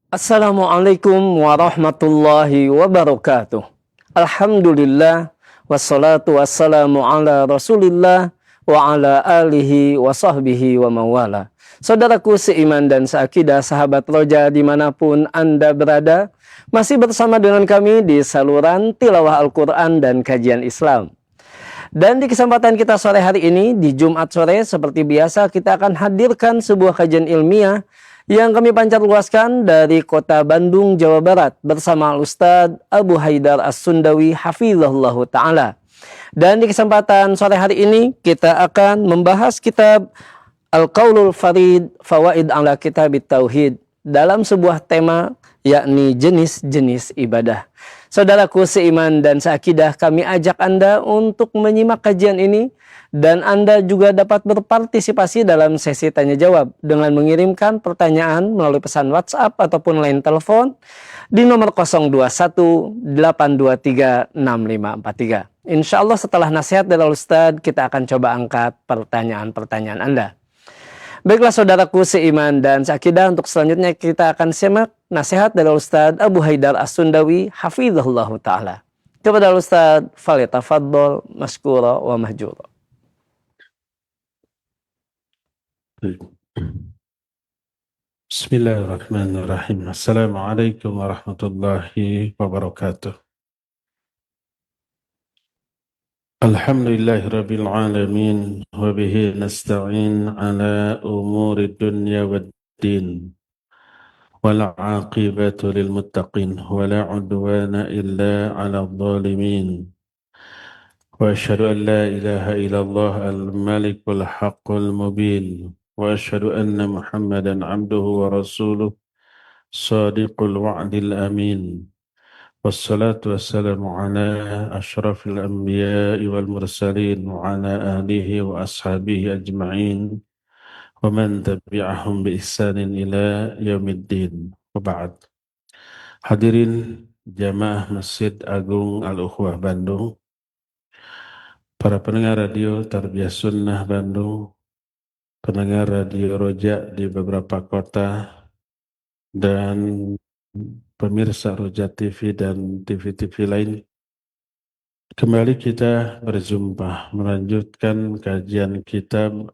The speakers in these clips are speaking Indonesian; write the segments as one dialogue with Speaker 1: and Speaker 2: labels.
Speaker 1: Assalamualaikum warahmatullahi wabarakatuh. Alhamdulillah wassalatu wassalamu ala Rasulillah wa ala alihi wa sahbihi wa mawala. Saudaraku seiman dan seakidah, sahabat roja dimanapun Anda berada, masih bersama dengan kami di saluran tilawah Al-Quran dan kajian Islam. Dan di kesempatan kita sore hari ini, di Jumat sore, seperti biasa kita akan hadirkan sebuah kajian ilmiah yang kami pancar luaskan dari kota Bandung, Jawa Barat bersama Ustadz Abu Haidar As-Sundawi hafizahullahu ta'ala. Dan di kesempatan sore hari ini kita akan membahas kitab Al-Qaulul Farid Fawaid ala Kitab Tauhid dalam sebuah tema yakni jenis-jenis ibadah. Saudaraku seiman dan seakidah, kami ajak Anda untuk menyimak kajian ini dan Anda juga dapat berpartisipasi dalam sesi tanya jawab dengan mengirimkan pertanyaan melalui pesan WhatsApp ataupun line telepon di nomor 021-823-6543. Insya Allah setelah nasihat dari Ustadz, kita akan coba angkat pertanyaan-pertanyaan Anda. Baiklah saudaraku seiman dan seakidah, untuk selanjutnya kita akan simak nasihat dari Ustadz Abu Haidar As-Sundawi hafizahullahu ta'ala. Kepada Ustadz, falyatafaddal maskura wa mahjura.
Speaker 2: Bismillahirrahmanirrahim. Assalamualaikum warahmatullahi wabarakatuh. Alhamdulillahirabbil alamin wa bihi nasta'in ala umuri dunya waddin. Wal 'aqibatu lil muttaqin wa la 'udwana illa 'alal zalimin. Wa asyhadu an la ilaha illallah al-malikul haqqul mubin. Wa asyhadu anna Muhammadan 'abduhu wa rasuluh Sadiqul wa'dil amin. Wassalatu wassalamu ala ashrafil anbiya'i wal mursalin wa ala alihi wa ashabihi ajma'in wa man tabi'ahum bi ihsanin ila yaumiddin. Wa ba'd. Hadirin jamaah Masjid Agung Al-Ukhwah Bandung, para pendengar radio Tarbiyah Sunnah Bandung, pendengar radio Roja di beberapa kota, dan pemirsa Roja TV dan TV-TV lain. Kembali kita berjumpa melanjutkan kajian kitab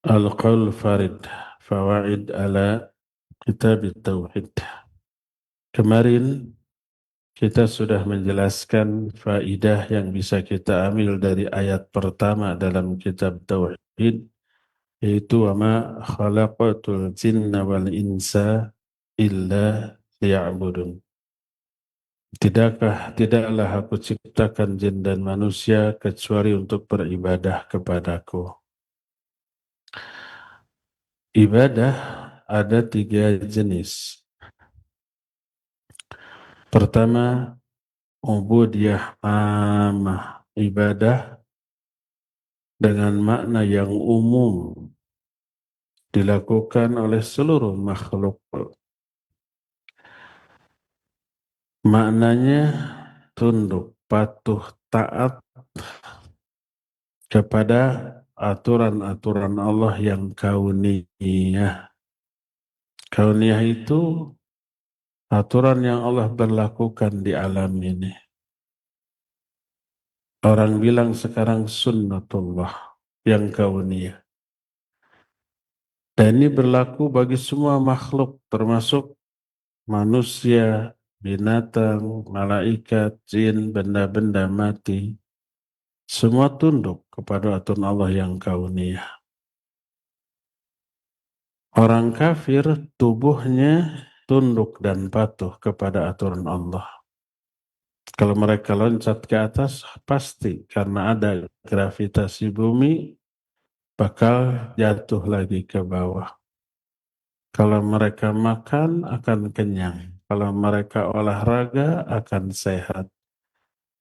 Speaker 2: Al-Qaul Farid Fawaid ala Kitab Tauhid. Kemarin kita sudah menjelaskan faidah yang bisa kita ambil dari ayat pertama dalam kitab Tauhid, yaitu wa ma khalaqatul jinna wal insa illa liya'budun. Tidaklah aku ciptakan jin dan manusia kecuali untuk beribadah kepadaku. Ibadah ada 3 jenis. Pertama, ubudiyah amah, ibadah dengan makna yang umum dilakukan oleh seluruh makhluk. Maknanya tunduk, patuh, taat kepada aturan-aturan Allah yang kauniyah. Kauniyah itu aturan yang Allah berlakukan di alam ini. Orang bilang sekarang sunnatullah yang kauniyah. Dan ini berlaku bagi semua makhluk, termasuk manusia, binatang, malaikat, jin, benda-benda mati. Semua tunduk kepada aturan Allah yang kauniyah. Orang kafir tubuhnya tunduk dan patuh kepada aturan Allah. Kalau mereka loncat ke atas, pasti karena ada gravitasi bumi, bakal jatuh lagi ke bawah. Kalau mereka makan, akan kenyang. Kalau mereka olahraga, akan sehat.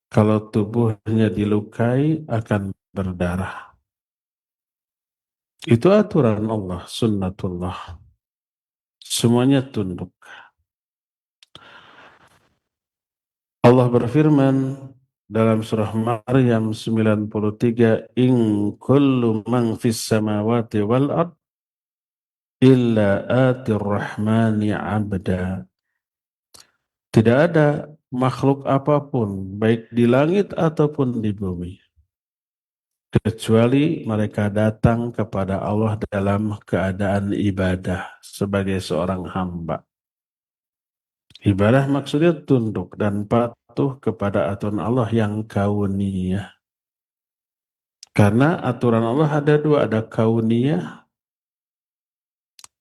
Speaker 2: Kalau tubuhnya dilukai, akan berdarah. Itu aturan Allah, sunnatullah. Semuanya tunduk. Allah berfirman dalam surah Maryam 93, in kullu man fis samawati wal ard illa atir rahmani abda. Tidak ada makhluk apapun, baik di langit ataupun di bumi, kecuali mereka datang kepada Allah dalam keadaan ibadah sebagai seorang hamba. Ibadah maksudnya tunduk dan patuh kepada aturan Allah yang kauniyah. Karena aturan Allah ada dua, ada kauniyah,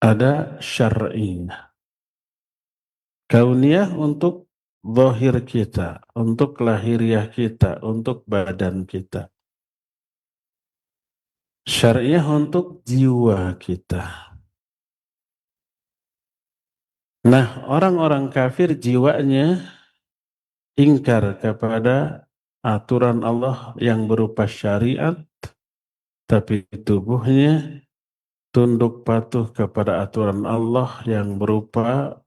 Speaker 2: ada syar'iyah. Kauniyah untuk zahir kita, untuk lahiriah kita, untuk badan kita. Syariah untuk jiwa kita. Nah, orang-orang kafir jiwanya ingkar kepada aturan Allah yang berupa syariat, tapi tubuhnya tunduk patuh kepada aturan Allah yang berupa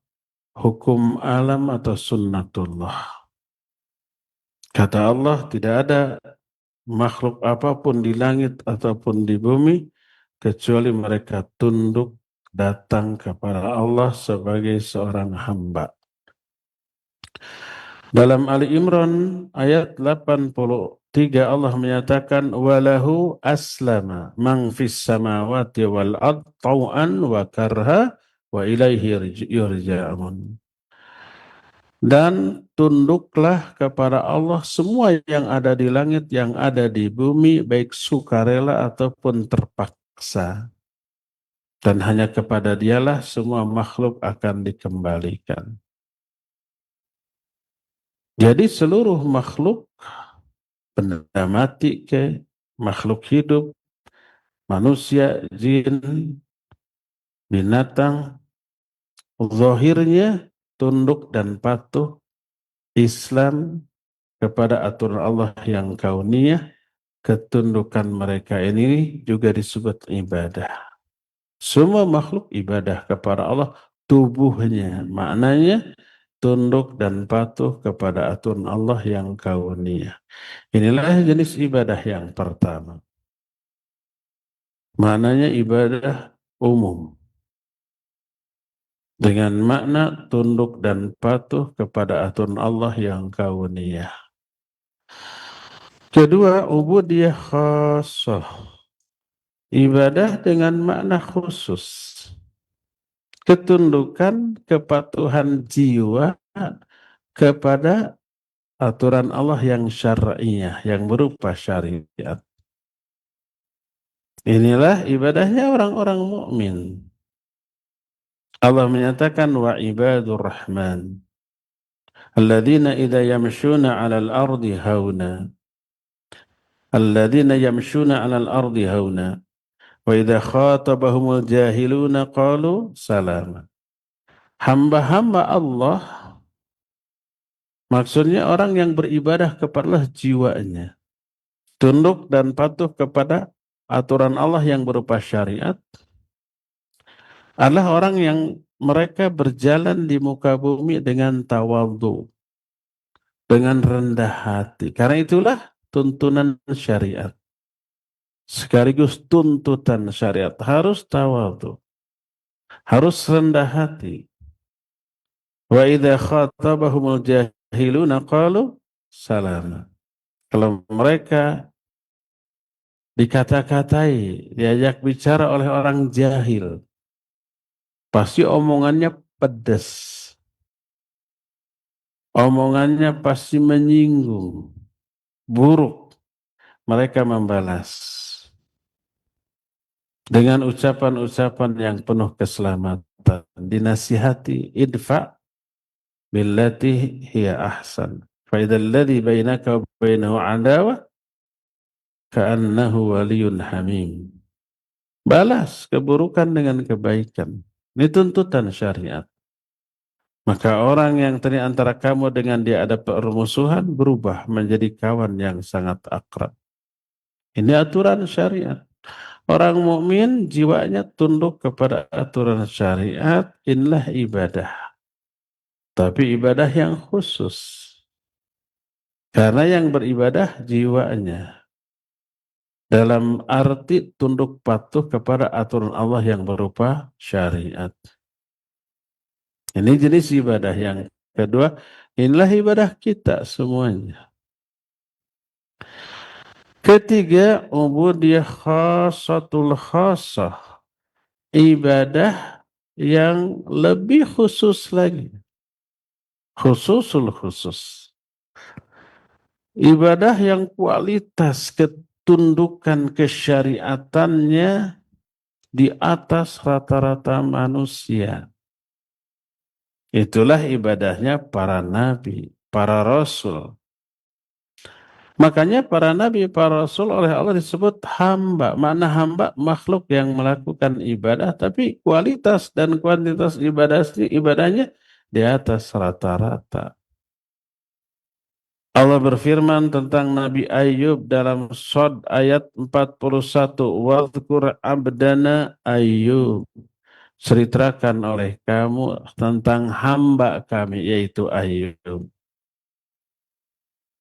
Speaker 2: hukum alam atau sunnatullah. Kata Allah, tidak ada makhluk apapun di langit ataupun di bumi kecuali mereka tunduk datang kepada Allah sebagai seorang hamba. Dalam Ali Imran ayat 83 Allah menyatakan walahu aslama man fis samawati wal ard tau'an wa karha wa ilaihi yurja'un. Dan tunduklah kepada Allah semua yang ada di langit, yang ada di bumi, baik sukarela ataupun terpaksa. Dan hanya kepada dialah semua makhluk akan dikembalikan. Jadi seluruh makhluk, benda mati ke, makhluk hidup, manusia, jin, binatang, zahirnya tunduk dan patuh Islam kepada aturan Allah yang kauniyah. Ketundukan mereka ini juga disebut ibadah. Semua makhluk ibadah kepada Allah, tubuhnya maknanya tunduk dan patuh kepada aturan Allah yang kauniyah. Inilah jenis ibadah yang pertama. Maknanya ibadah umum. Dengan makna tunduk dan patuh kepada aturan Allah yang kauniyah. Kedua, ubudiyah khassah. Ibadah dengan makna khusus. Ketundukan, kepatuhan jiwa kepada aturan Allah yang syar'iyah, yang berupa syariat. Inilah ibadahnya orang-orang mukmin. Allah menyatakan wa ibadur rahman alladzina idza yamshuna 'alal ardi hauna alladzina yamshuna 'alal ardi hauna wa idza khatabahumul jahiluna qalu salama. Hamba-hamba Allah maksudnya orang yang beribadah kepada jiwanya, tunduk dan patuh kepada aturan Allah yang berupa syariat, adalah orang yang mereka berjalan di muka bumi dengan tawadhu, dengan rendah hati. Karena itulah tuntunan syariat. Sekaligus tuntutan syariat harus tawadhu, harus rendah hati. Wa idza khatabahumul jahiluna qalu salama. Kalau mereka dikata-katai, diajak bicara oleh orang jahil, pasti omongannya pedas. Omongannya pasti menyinggung, buruk. Mereka membalas dengan ucapan-ucapan yang penuh keselamatan. Dinasihati, idfa billati hiya ahsan. Fa idzal ladzi bainaka wa bainahu adawah ka'annahu waliyyun hamim. Balas keburukan dengan kebaikan. Ini tuntutan syariat. Maka orang yang tadi antara kamu dengan dia ada permusuhan berubah menjadi kawan yang sangat akrab. Ini aturan syariat. Orang mukmin jiwanya tunduk kepada aturan syariat, inilah ibadah. Tapi ibadah yang khusus. Karena yang beribadah jiwanya. dalam arti tunduk patuh kepada aturan Allah yang berupa syariat. Ini jenis ibadah. Yang kedua, inilah ibadah kita semuanya. Ketiga, ubudiyah khasatul khasah, ibadah yang lebih khusus lagi, khususul khusus, ibadah yang kualitas ketundukan kesyariatannya di atas rata-rata manusia. Itulah ibadahnya para nabi, para rasul. Makanya para nabi, para rasul oleh Allah disebut hamba. Makna hamba makhluk yang melakukan ibadah, tapi kualitas dan kuantitas ibadahnya di atas rata-rata. Allah berfirman tentang Nabi Ayub dalam Shad ayat 41. Wadhkur abdana Ayub. Ceritakan oleh kamu tentang hamba kami, yaitu Ayub.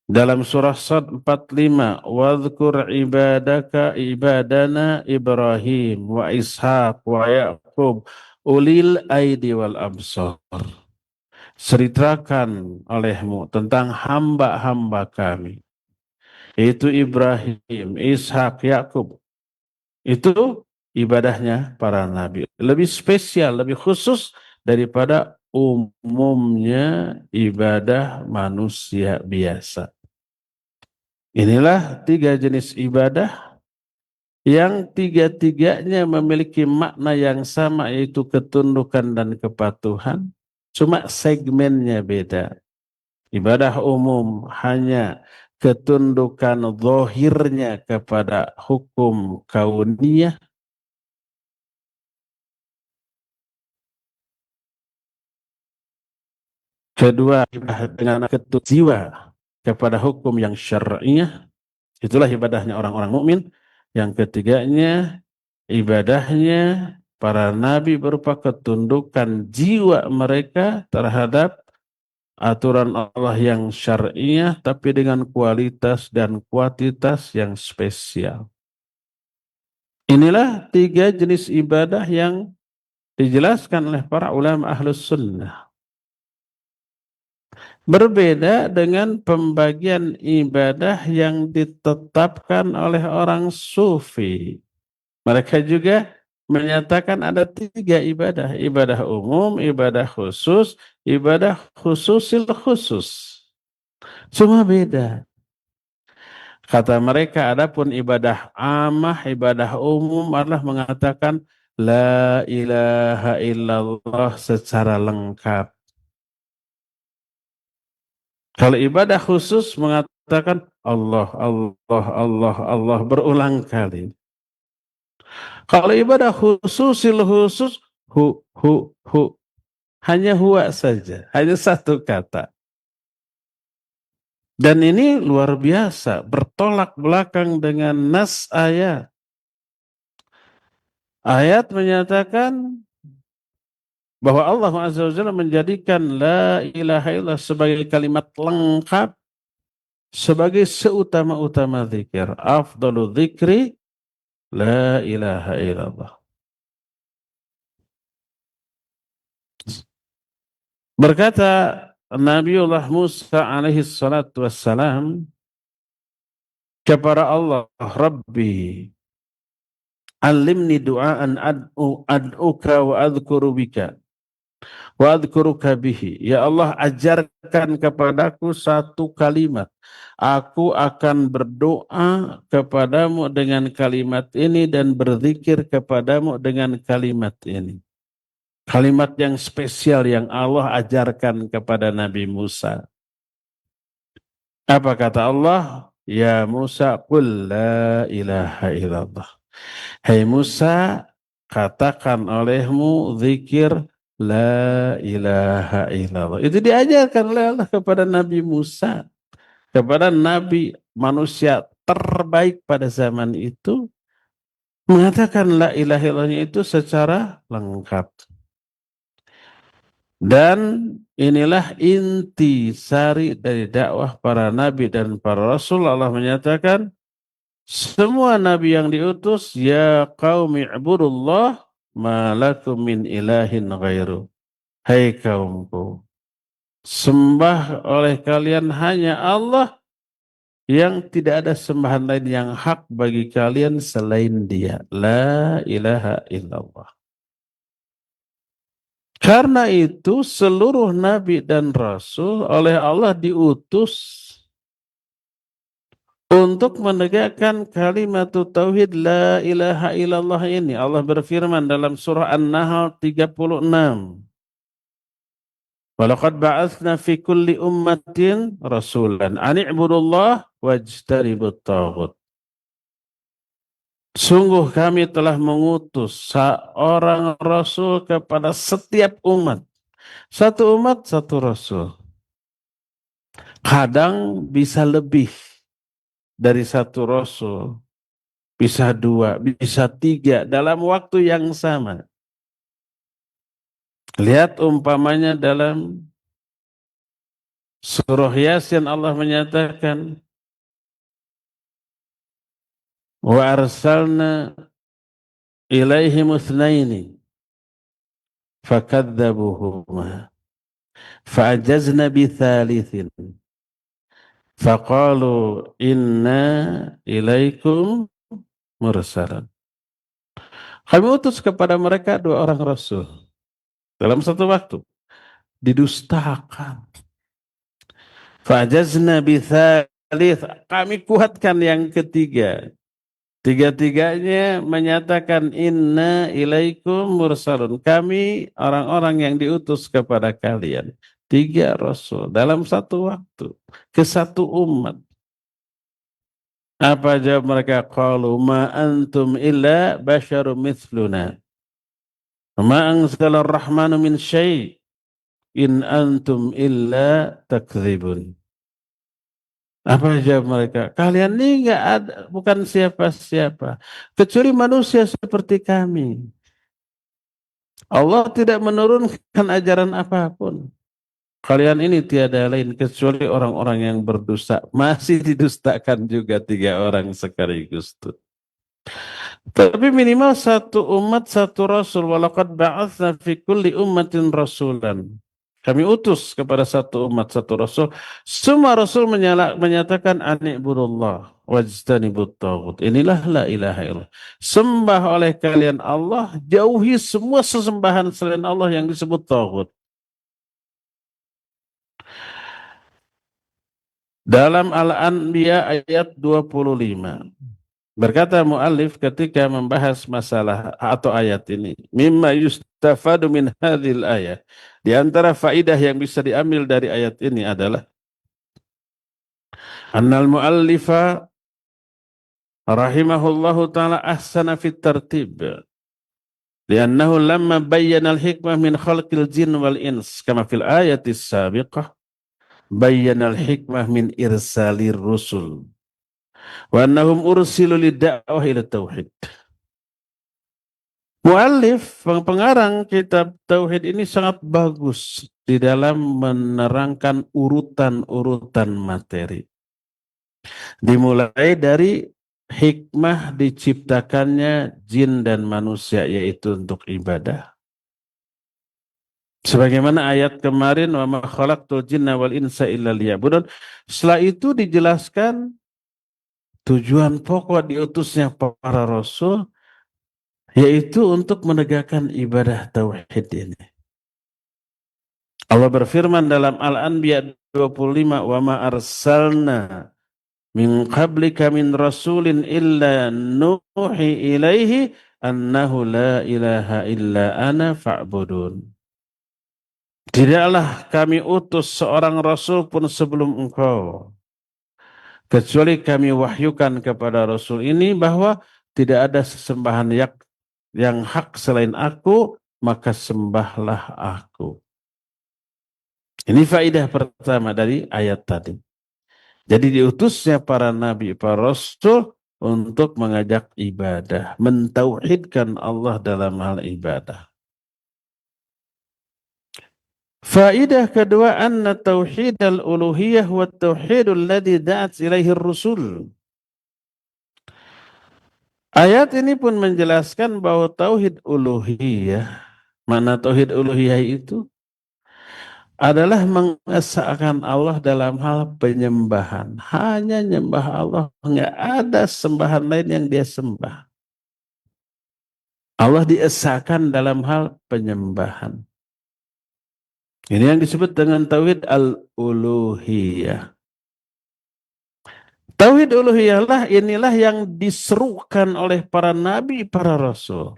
Speaker 2: Dalam surah Shad 45, wadhkur ibadana Ibrahim wa Ishaq wa Yaqub ulil aidi wal absar. Ceritakan olehmu tentang hamba-hamba kami, yaitu Ibrahim, Ishak, Yakub. Itu ibadahnya para nabi. Lebih spesial, lebih khusus daripada umumnya ibadah manusia biasa. Inilah 3 jenis ibadah yang tiga-tiganya memiliki makna yang sama, yaitu ketundukan dan kepatuhan. Cuma segmennya beda. Ibadah umum hanya ketundukan zahirnya kepada hukum kauniyah. Kedua, ibadah dengan ketundukan jiwa kepada hukum yang syar'iyah. Itulah ibadahnya orang-orang mukmin. Yang ketiganya, ibadahnya para nabi berupa ketundukan jiwa mereka terhadap aturan Allah yang syar'iyah, tapi dengan kualitas dan kuantitas yang spesial. Inilah 3 jenis ibadah yang dijelaskan oleh para ulama ahlus sunnah. Berbeda dengan pembagian ibadah yang ditetapkan oleh orang sufi. Mereka juga menyatakan ada 3 ibadah. Ibadah umum, ibadah khususil khusus. Cuma beda. Kata mereka, adapun ibadah amah, ibadah umum adalah mengatakan la ilaha illallah secara lengkap. Kalau ibadah khusus mengatakan Allah, Allah, Allah, Allah berulang kali. Kalau ibadah khususil khusus, hu, hanya huwa saja, hanya satu kata. Dan ini luar biasa, bertolak belakang dengan nas ayat. Ayat menyatakan bahwa Allah Azza wa Jalla menjadikan la ilaha illallah sebagai kalimat lengkap, sebagai seutama-utama zikir. Afdalu dzikri la ilaha illallah. Berkata Nabiullah Musa alaihi salatu wassalam kepada Allah, Rabbi alimni du'aan ad'uka wa adhkuru bika wa adhkuruka bihi. Ya Allah, ajarkan kepadaku satu kalimat. Aku akan berdoa kepadamu dengan kalimat ini dan berzikir kepadamu dengan kalimat ini. Kalimat yang spesial yang Allah ajarkan kepada Nabi Musa. Apa kata Allah? Ya Musa, qul la ilaha illallah. Hai Musa, katakan olehmu zikir la ilaha illallah. Itu diajarkan oleh Allah kepada Nabi Musa. Kepada Nabi manusia terbaik pada zaman itu. Mengatakan la ilaha illallahnya itu secara lengkap. Dan inilah inti sari dari dakwah para nabi dan para rasul. Allah menyatakan, Semua nabi yang diutus, ya qaumi ibudullah ma lakum min ilahin ghairu. Hai kaumku, sembah oleh kalian hanya Allah yang tidak ada sembahan lain yang hak bagi kalian selain Dia. La ilaha illallah. Karena itu seluruh nabi dan rasul oleh Allah diutus untuk menegakkan kalimat tauhid la ilaha illallah ini. Allah berfirman dalam surah An-Nahl 36. Walaqad ba'atsna fi kulli ummatin rasulan an i'budullah wajtanibut taghut. Sungguh kami telah mengutus seorang rasul kepada setiap umat. Satu umat, satu rasul. Kadang bisa lebih dari satu rasul. Bisa dua, bisa tiga dalam waktu yang sama. Lihat umpamanya dalam surah Yasin Allah menyatakan, wa arsalna ilaihim itsnaini fakadzabuhuma fa'ajazna bitsalitsin faqalu inna ilaikum mursalan. Kami utus kepada mereka dua orang rasul dalam satu waktu, didustakan. Fa'ajazna bitsalits, kami kuatkan yang ketiga. Tiga-tiganya menyatakan inna ilaikum mursalun. Kami orang-orang yang diutus kepada kalian. Tiga rasul dalam satu waktu ke satu umat. Apa jawab mereka? Qalu ma antum illa basyarum mithluna. Ma anzalar rahmanu min syai' in antum illa takdzibun. Apa jawab mereka? Kalian ini enggak ada, bukan siapa-siapa, kecuali manusia seperti kami. Allah tidak menurunkan ajaran apapun. Kalian ini tiada lain kecuali orang-orang yang berdosa. Masih didustakan juga tiga orang sekaligus tuh. Tapi minimal satu umat, satu rasul. Walaqad ba'atsna fi kulli ummatin rasulan. Kami utus kepada satu umat, satu rasul. Semua rasul menyatakan ani'budullah wajtanibut taghut. Inilah la ilaha illallah. Sembah oleh kalian Allah, jauhi semua sesembahan selain Allah yang disebut taghut. Dalam Al-Anbiya ayat 25. Berkata muallif ketika membahas masalah atau ayat ini, mimma yustafadu min hadhil ayat. Di antara faidah yang bisa diambil dari ayat ini adalah annal muallifa rahimahullahu taala ahsana fit tartib. Liannahu lamma bayyana al-hikmah min khalqil jin wal ins kama fil ayatis sabiqah bayyana al-hikmah min irsalir rusul. Wa annahum ursilu lidda'wah ila tauhid. Muallif, pengarang kitab tauhid ini sangat bagus di dalam menerangkan urutan-urutan materi. Dimulai dari hikmah diciptakannya jin dan manusia, yaitu untuk ibadah. Sebagaimana ayat kemarin, wa ma khalaqtul jinna wal insa illa liya'budun. Setelah itu dijelaskan tujuan pokok diutusnya para rasul, yaitu untuk menegakkan ibadah tauhid ini. Allah berfirman dalam Al-Anbiya 25, wa ma arsalna min qablika min rasulin illa nuhi ilaihi annahu la ilaha illa ana fa'budun. Tidaklah kami utus seorang rasul pun sebelum engkau, kecuali kami wahyukan kepada rasul ini bahwa tidak ada sesembahan yang hak selain aku, maka sembahlah aku. Ini faidah pertama dari ayat tadi. Jadi diutusnya para nabi, para rasul untuk mengajak ibadah, mentauhidkan Allah dalam hal ibadah. Faidah kedua, anna tauhid al-uluhiyah wa tauhidul ladzi da'at ilaihi ar-rusul. Ayat ini pun menjelaskan bahwa tauhid uluhiyah, mana tauhid uluhiyah itu adalah mengesahkan Allah dalam hal penyembahan. Hanya nyembah Allah, nggak ada sembahan lain yang dia sembah. Allah diesahkan dalam hal penyembahan. Ini yang disebut dengan tauhid al-uluhiyah. Tauhid uluhiyah lah inilah yang diserukan oleh para nabi, para rasul.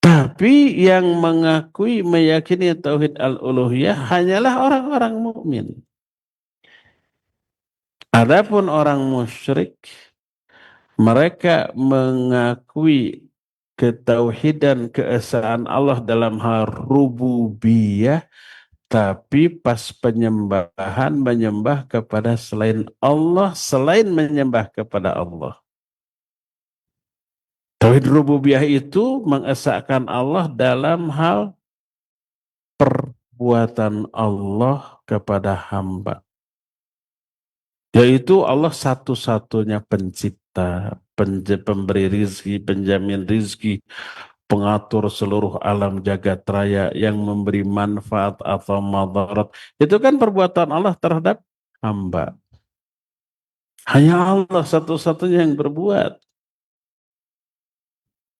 Speaker 2: Tapi yang mengakui meyakini tauhid al-uluhiyah hanyalah orang-orang mukmin. Adapun orang musyrik, mereka mengakui ketauhidan keesaan Allah dalam hal rububiyah, tapi pas penyembahan menyembah kepada selain Allah, selain menyembah kepada Allah. Tauhid rububiyah itu mengesahkan Allah dalam hal perbuatan Allah kepada hamba. Yaitu Allah satu-satunya pencipta, pemberi rizki, penjamin rizki, pengatur seluruh alam jagat raya yang memberi manfaat atau madarat. Itu kan perbuatan Allah terhadap hamba. Hanya Allah satu-satunya yang berbuat.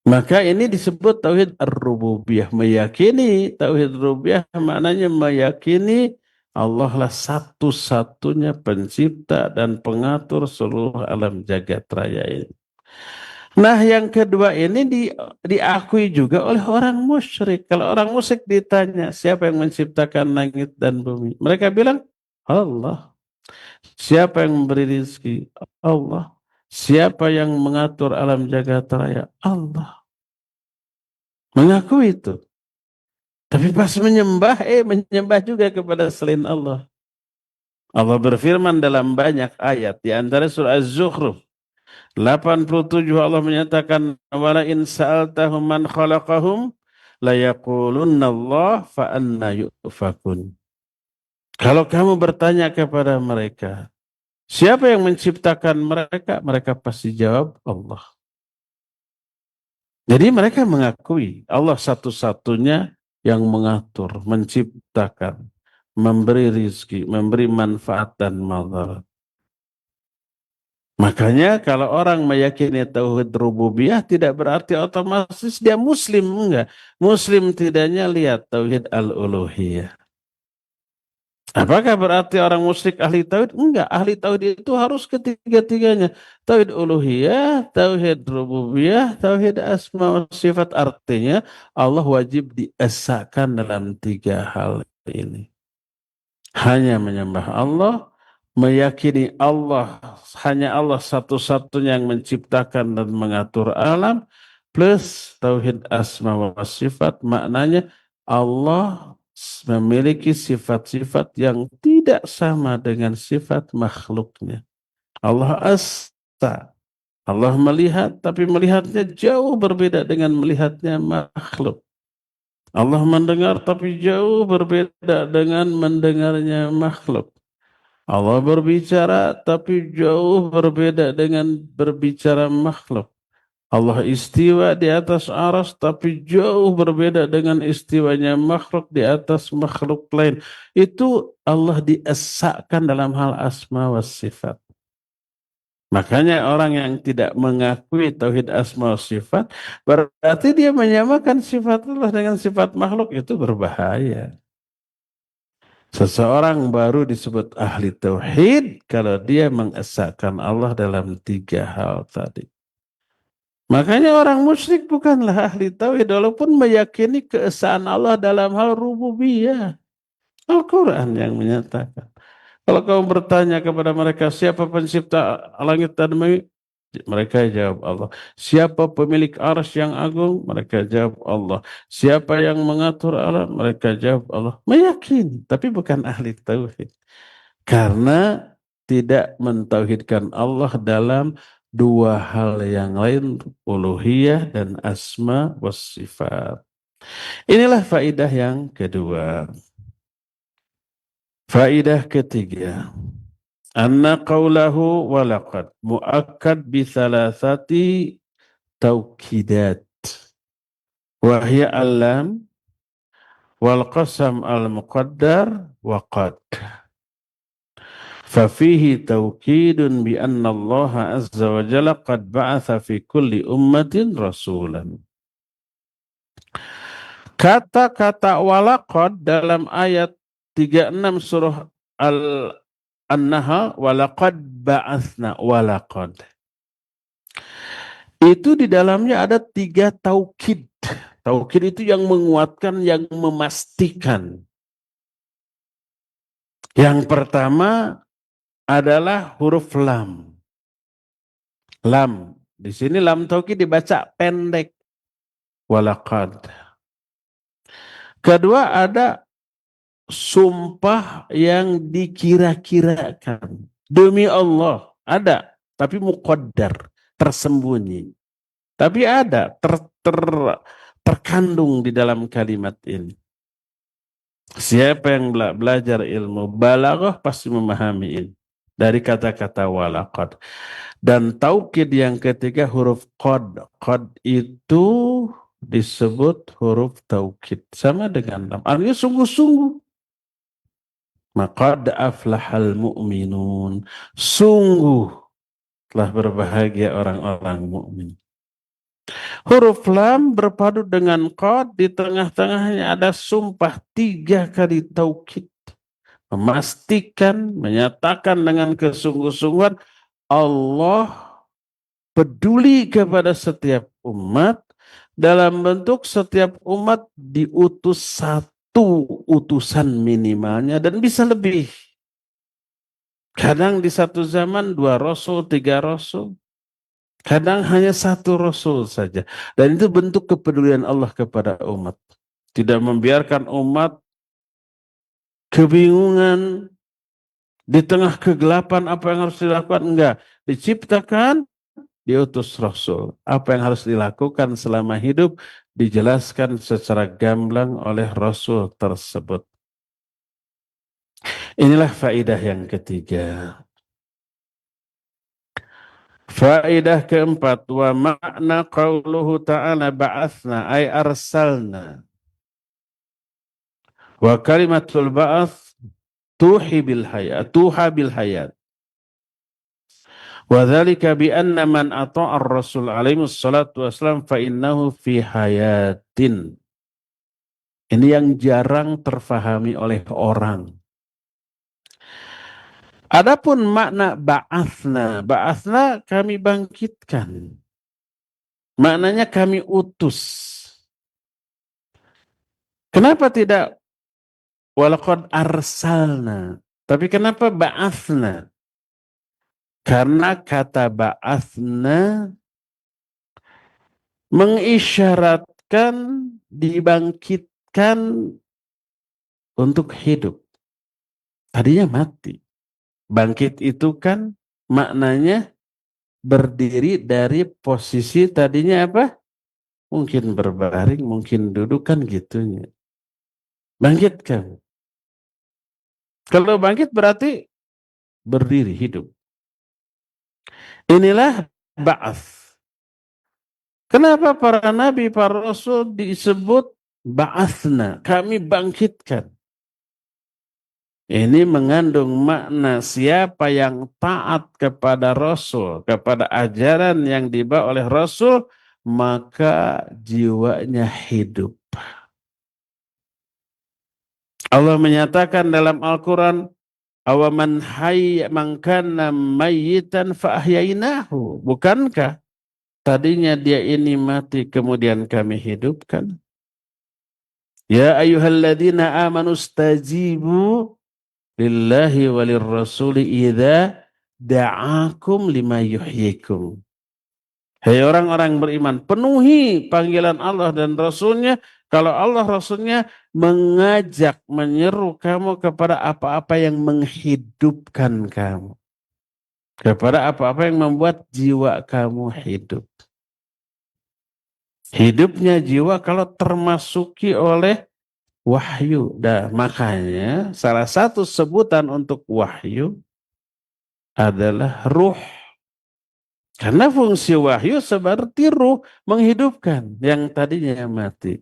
Speaker 2: Maka ini disebut tauhid ar-rububiyah. Meyakini tauhid rububiyah maknanya meyakini Allah lah satu-satunya pencipta dan pengatur seluruh alam jagat raya ini. Nah, yang kedua ini diakui juga oleh orang musyrik. Kalau orang musyrik ditanya, siapa yang menciptakan langit dan bumi? Mereka bilang, Allah. Siapa yang memberi rezeki? Allah. Siapa yang mengatur alam jagat raya? Allah. Mengaku itu. Tapi pas menyembah juga kepada selain Allah. Allah berfirman dalam banyak ayat. Di antara surah Az-Zukhruf 87 Allah menyatakan wala in sa'altahum man khalaqahum la yaqulunna Allah fa anna yufakun. Kalau kamu bertanya kepada mereka, siapa yang menciptakan mereka? Mereka pasti jawab Allah. Jadi mereka mengakui Allah satu-satunya yang mengatur, menciptakan, memberi rizki, memberi manfaat dan madarat. Makanya kalau orang meyakini tauhid rububiyah tidak berarti otomatis dia muslim, enggak. Muslim tidaknya lihat tauhid al-uluhiyah. Apakah berarti orang musyrik ahli tauhid? Enggak, ahli tauhid itu harus ketiga-tiganya. Tauhid uluhiyah, tauhid rububiyah, tauhid asma wa sifat, artinya Allah wajib diesakan dalam tiga hal ini. Hanya menyembah Allah, meyakini Allah hanya Allah satu-satunya yang menciptakan dan mengatur alam, plus tauhid asma wa sifat, maknanya Allah memiliki sifat-sifat yang tidak sama dengan sifat makhluknya. Allah asa, Allah melihat, tapi melihatnya jauh berbeda dengan melihatnya makhluk. Allah mendengar, tapi jauh berbeda dengan mendengarnya makhluk. Allah berbicara, tapi jauh berbeda dengan berbicara makhluk. Allah istiwa di atas aras, tapi jauh berbeda dengan istiwanya makhluk di atas makhluk lain. Itu Allah diesakan dalam hal asma wa sifat. Makanya orang yang tidak mengakui tauhid asma wa sifat, berarti dia menyamakan sifat Allah dengan sifat makhluk, itu berbahaya. Seseorang baru disebut ahli tauhid kalau dia mengesahkan Allah dalam tiga hal tadi. Makanya orang musyrik bukanlah ahli tauhid walaupun meyakini keesaan Allah dalam hal rububiyah. Al-Quran yang menyatakan. Kalau kamu bertanya kepada mereka siapa pencipta langit dan bumi, mereka jawab Allah. Siapa pemilik arsy yang agung? Mereka jawab Allah. Siapa yang mengatur alam? Mereka jawab Allah. Meyakini, tapi bukan ahli tauhid. Karena tidak mentauhidkan Allah dalam dua hal yang lain, uluhiyah dan asma was sifat. Inilah faidah yang kedua. Faidah ketiga. anna qawlahu walaqad muakkad bi thalathati taukidat wahya alam wal qasam al muqaddar wa qad fafihi taukidun bi anna Allah azza wa jalla qad ba'atha fi kulli ummatin rasulan. Kata-kata walaqad dalam ayat 36 surah An-Nahl, walaqad ba'atsna, walaqad. Itu di dalamnya ada 3 taukid. Taukid itu yang menguatkan, yang memastikan. Yang pertama adalah huruf lam. Lam. Di sini lam taukid dibaca pendek. Walaqad. Kedua ada sumpah yang dikira-kirakan. Demi Allah. Ada. Tapi muqaddar. Tersembunyi. Tapi ada. Terkandung di dalam kalimat ini. Siapa yang belajar ilmu balaghah pasti memahami ini. Dari kata-kata walaqad. Dan taukid yang ketiga huruf qad. Qad itu disebut huruf taukid. Sama dengan lam. Artinya sungguh-sungguh. Maqad aflahal mu'minun. Sungguh telah berbahagia orang-orang mukmin. Huruf lam berpadu dengan qad, di tengah-tengahnya ada sumpah 3 kali taukid. Memastikan, menyatakan dengan kesungguh-sungguhan Allah peduli kepada setiap umat, dalam bentuk setiap umat diutus 1 utusan minimalnya dan bisa lebih. Kadang di satu zaman 2 rasul, 3 rasul. Kadang hanya 1 rasul saja. Dan itu bentuk kepedulian Allah kepada umat. Tidak membiarkan umat kebingungan, di tengah kegelapan apa yang harus dilakukan. Enggak. Diciptakan, diutus rasul. Apa yang harus dilakukan selama hidup dijelaskan secara gamblang oleh rasul tersebut. Inilah faedah yang ketiga. Faedah keempat, wa makna qauluhu ta'ala ba'athna ay arsalna. Wa kalimatul ba'ath tuha bil hayat. Wa dzalika bi anna man ata'a ar-rasul alaihi wassalatu wassalam fa innahu fi hayatin. Ini yang jarang terfahami oleh orang. Adapun makna ba'athna, ba'athna kami bangkitkan. Maknanya kami utus. Kenapa tidak walaqad arsalna? Tapi kenapa ba'athna? Karena kata ba'athna mengisyaratkan dibangkitkan untuk hidup. Tadinya mati. Bangkit itu kan maknanya berdiri dari posisi tadinya apa? Mungkin berbaring, mungkin duduk kan gitunya. Bangkitkan. Kalau bangkit berarti berdiri, hidup. Inilah ba'ath. Kenapa para nabi, para rasul disebut ba'athna? Kami bangkitkan. Ini mengandung makna siapa yang taat kepada Rasul, kepada ajaran yang dibawa oleh Rasul, maka jiwanya hidup. Allah menyatakan dalam Al-Quran, awaman man kana mayyitan fa ahyainahu. Bukankah tadinya dia ini mati kemudian kami hidupkan? Ya ayyuhalladzina amanu stajibu lillahi walir rasuli idza da'akum lima yuhyikum. Hai orang-orang beriman, penuhi panggilan Allah dan Rasulnya kalau Allah Rasulnya mengajak, menyeru kamu kepada apa-apa yang menghidupkan kamu. Kepada apa-apa yang membuat jiwa kamu hidup. Hidupnya jiwa kalau termasuki oleh wahyu. Makanya salah satu sebutan untuk wahyu adalah ruh. Karena fungsi wahyu seperti ruh, menghidupkan yang tadinya mati.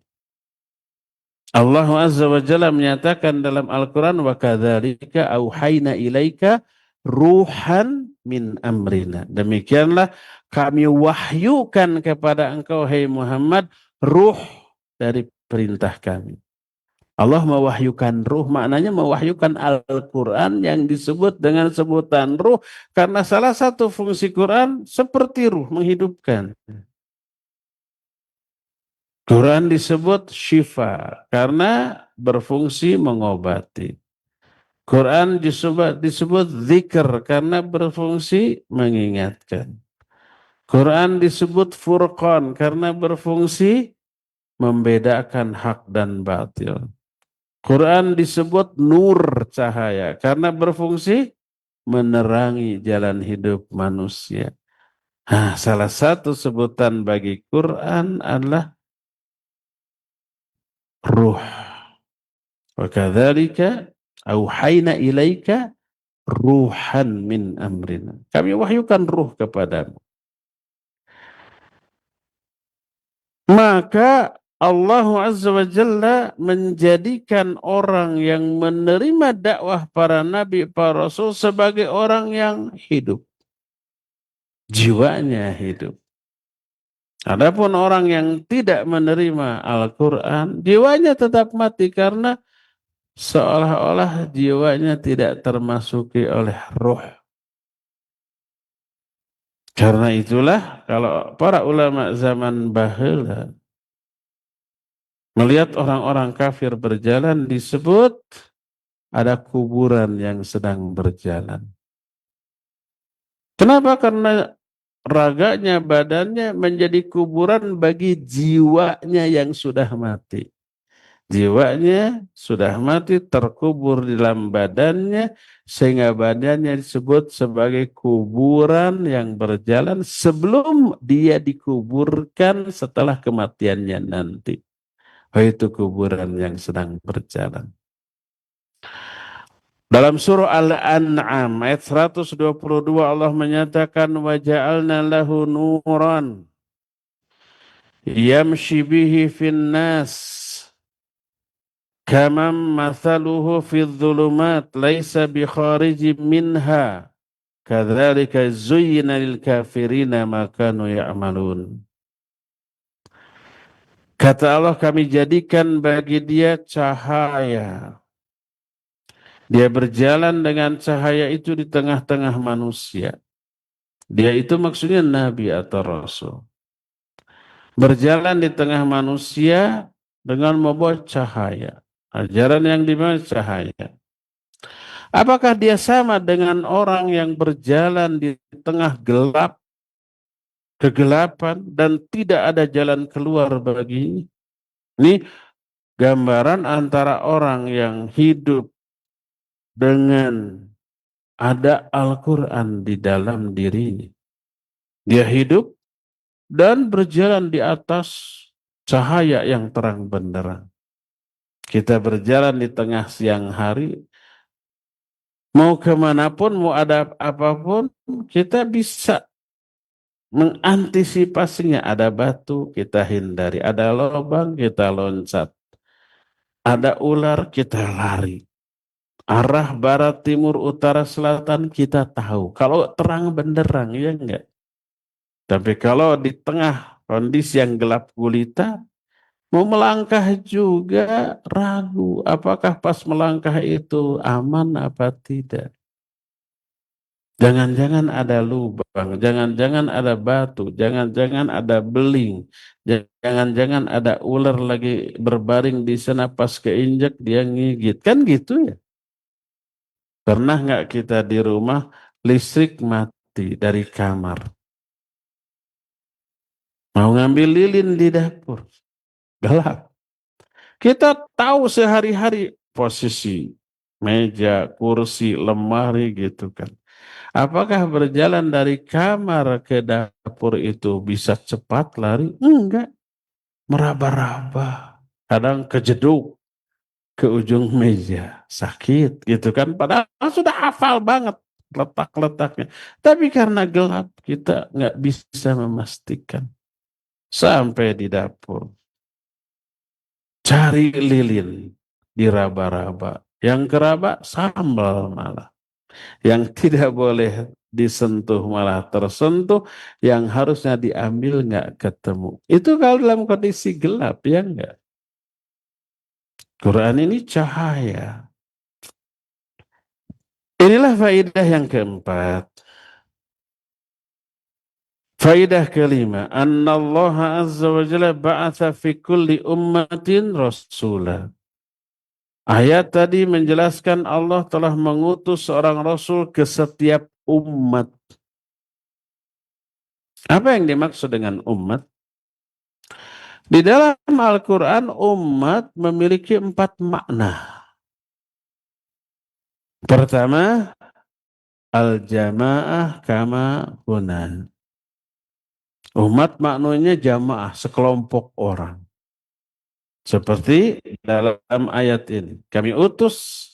Speaker 2: Allah Azza wa Jalla menyatakan dalam Al-Quran, wa kadzalika auhayna ilaika ruhan min amrina. Demikianlah kami wahyukan kepada engkau, hai Muhammad, ruh dari perintah kami. Allah mewahyukan ruh, maknanya mewahyukan Al-Quran yang disebut dengan sebutan ruh, karena salah satu fungsi Quran seperti ruh, menghidupkan. Quran disebut syifa karena berfungsi mengobati. Quran disebut zikr karena berfungsi mengingatkan. Quran disebut furqan karena berfungsi membedakan hak dan batil. Quran disebut nur, cahaya, karena berfungsi menerangi jalan hidup manusia. Nah, salah satu sebutan bagi Quran adalah ruh. Wa kadzalika auhayna ilaika ruhan min amrina. Kami wahyukan ruh kepadamu. Maka Allah Azza wa Jalla menjadikan orang yang menerima dakwah para nabi, para rasul sebagai orang yang hidup. Jiwanya hidup. Adapun orang yang tidak menerima Al-Quran, jiwanya tetap mati karena seolah-olah jiwanya tidak termasuki oleh ruh. Karena itulah kalau para ulama zaman baheula melihat orang-orang kafir berjalan, disebut ada kuburan yang sedang berjalan. Kenapa? Karena raganya, badannya menjadi kuburan bagi jiwanya yang sudah mati. Jiwanya sudah mati, terkubur di dalam badannya, sehingga badannya disebut sebagai kuburan yang berjalan sebelum dia dikuburkan setelah kematiannya nanti. Itu kuburan yang sedang berjalan. Dalam surah Al-An'am ayat 122 Allah menyatakan, wa ja'alna lahu nuran yamshi bihi fin nas kamam mathaluhu fi dhulumat laisa bi kharijim minha kadzalika zuyyina lil kafirina ma kanu ya'malun. Kata Allah, kami jadikan bagi dia cahaya. Dia berjalan dengan cahaya itu di tengah-tengah manusia. Dia itu maksudnya nabi atau rasul. Berjalan di tengah manusia dengan membawa cahaya. Ajaran yang dimana cahaya. Apakah dia sama dengan orang yang berjalan di tengah gelap, kegelapan, dan tidak ada jalan keluar baginya? Ini gambaran antara orang yang hidup dengan ada Al-Quran di dalam dirinya. Dia hidup dan berjalan di atas cahaya yang terang benderang. Kita berjalan di tengah siang hari, mau kemanapun, mau ada apapun, kita bisa mengantisipasinya. Ada batu, kita hindari. Ada lubang, kita loncat. Ada ular, kita lari. Arah barat, timur, utara, selatan kita tahu. Kalau terang benderang, ya enggak? Tapi kalau di tengah kondisi yang gelap gulita, mau melangkah juga ragu. Apakah pas melangkah itu aman apa tidak? Jangan-jangan ada lubang, jangan-jangan ada batu, jangan-jangan ada beling, jangan-jangan ada ular lagi berbaring di sana, pas keinjak dia ngigit. Kan gitu ya? Pernah nggak kita di rumah listrik mati dari kamar, mau ngambil lilin di dapur, gelap. Kita tahu sehari-hari posisi meja, kursi, lemari gitu kan. Apakah berjalan dari kamar ke dapur itu bisa cepat lari? Enggak. Meraba-raba. Kadang kejeduk ke ujung meja. Sakit gitu kan. Padahal sudah hafal banget. letak-letaknya. Tapi karena gelap, kita nggak bisa memastikan. Sampai di dapur, cari lilin, diraba-raba. Yang keraba, sambal malah. Yang tidak boleh disentuh malah tersentuh, yang harusnya diambil nggak ketemu. Itu kalau dalam kondisi gelap, ya enggak. Quran ini cahaya. Inilah faedah yang keempat. Faedah kelima, annallaha azza wa jalla ba'atha fi kulli ummatin rasulah. Ayat tadi menjelaskan Allah telah mengutus seorang rasul ke setiap umat. Apa yang dimaksud dengan umat? Di dalam Al-Quran, umat memiliki 4 makna. Pertama, al-jamaah kama huna. Umat maknanya jamaah, sekelompok orang. Seperti dalam ayat ini. Kami utus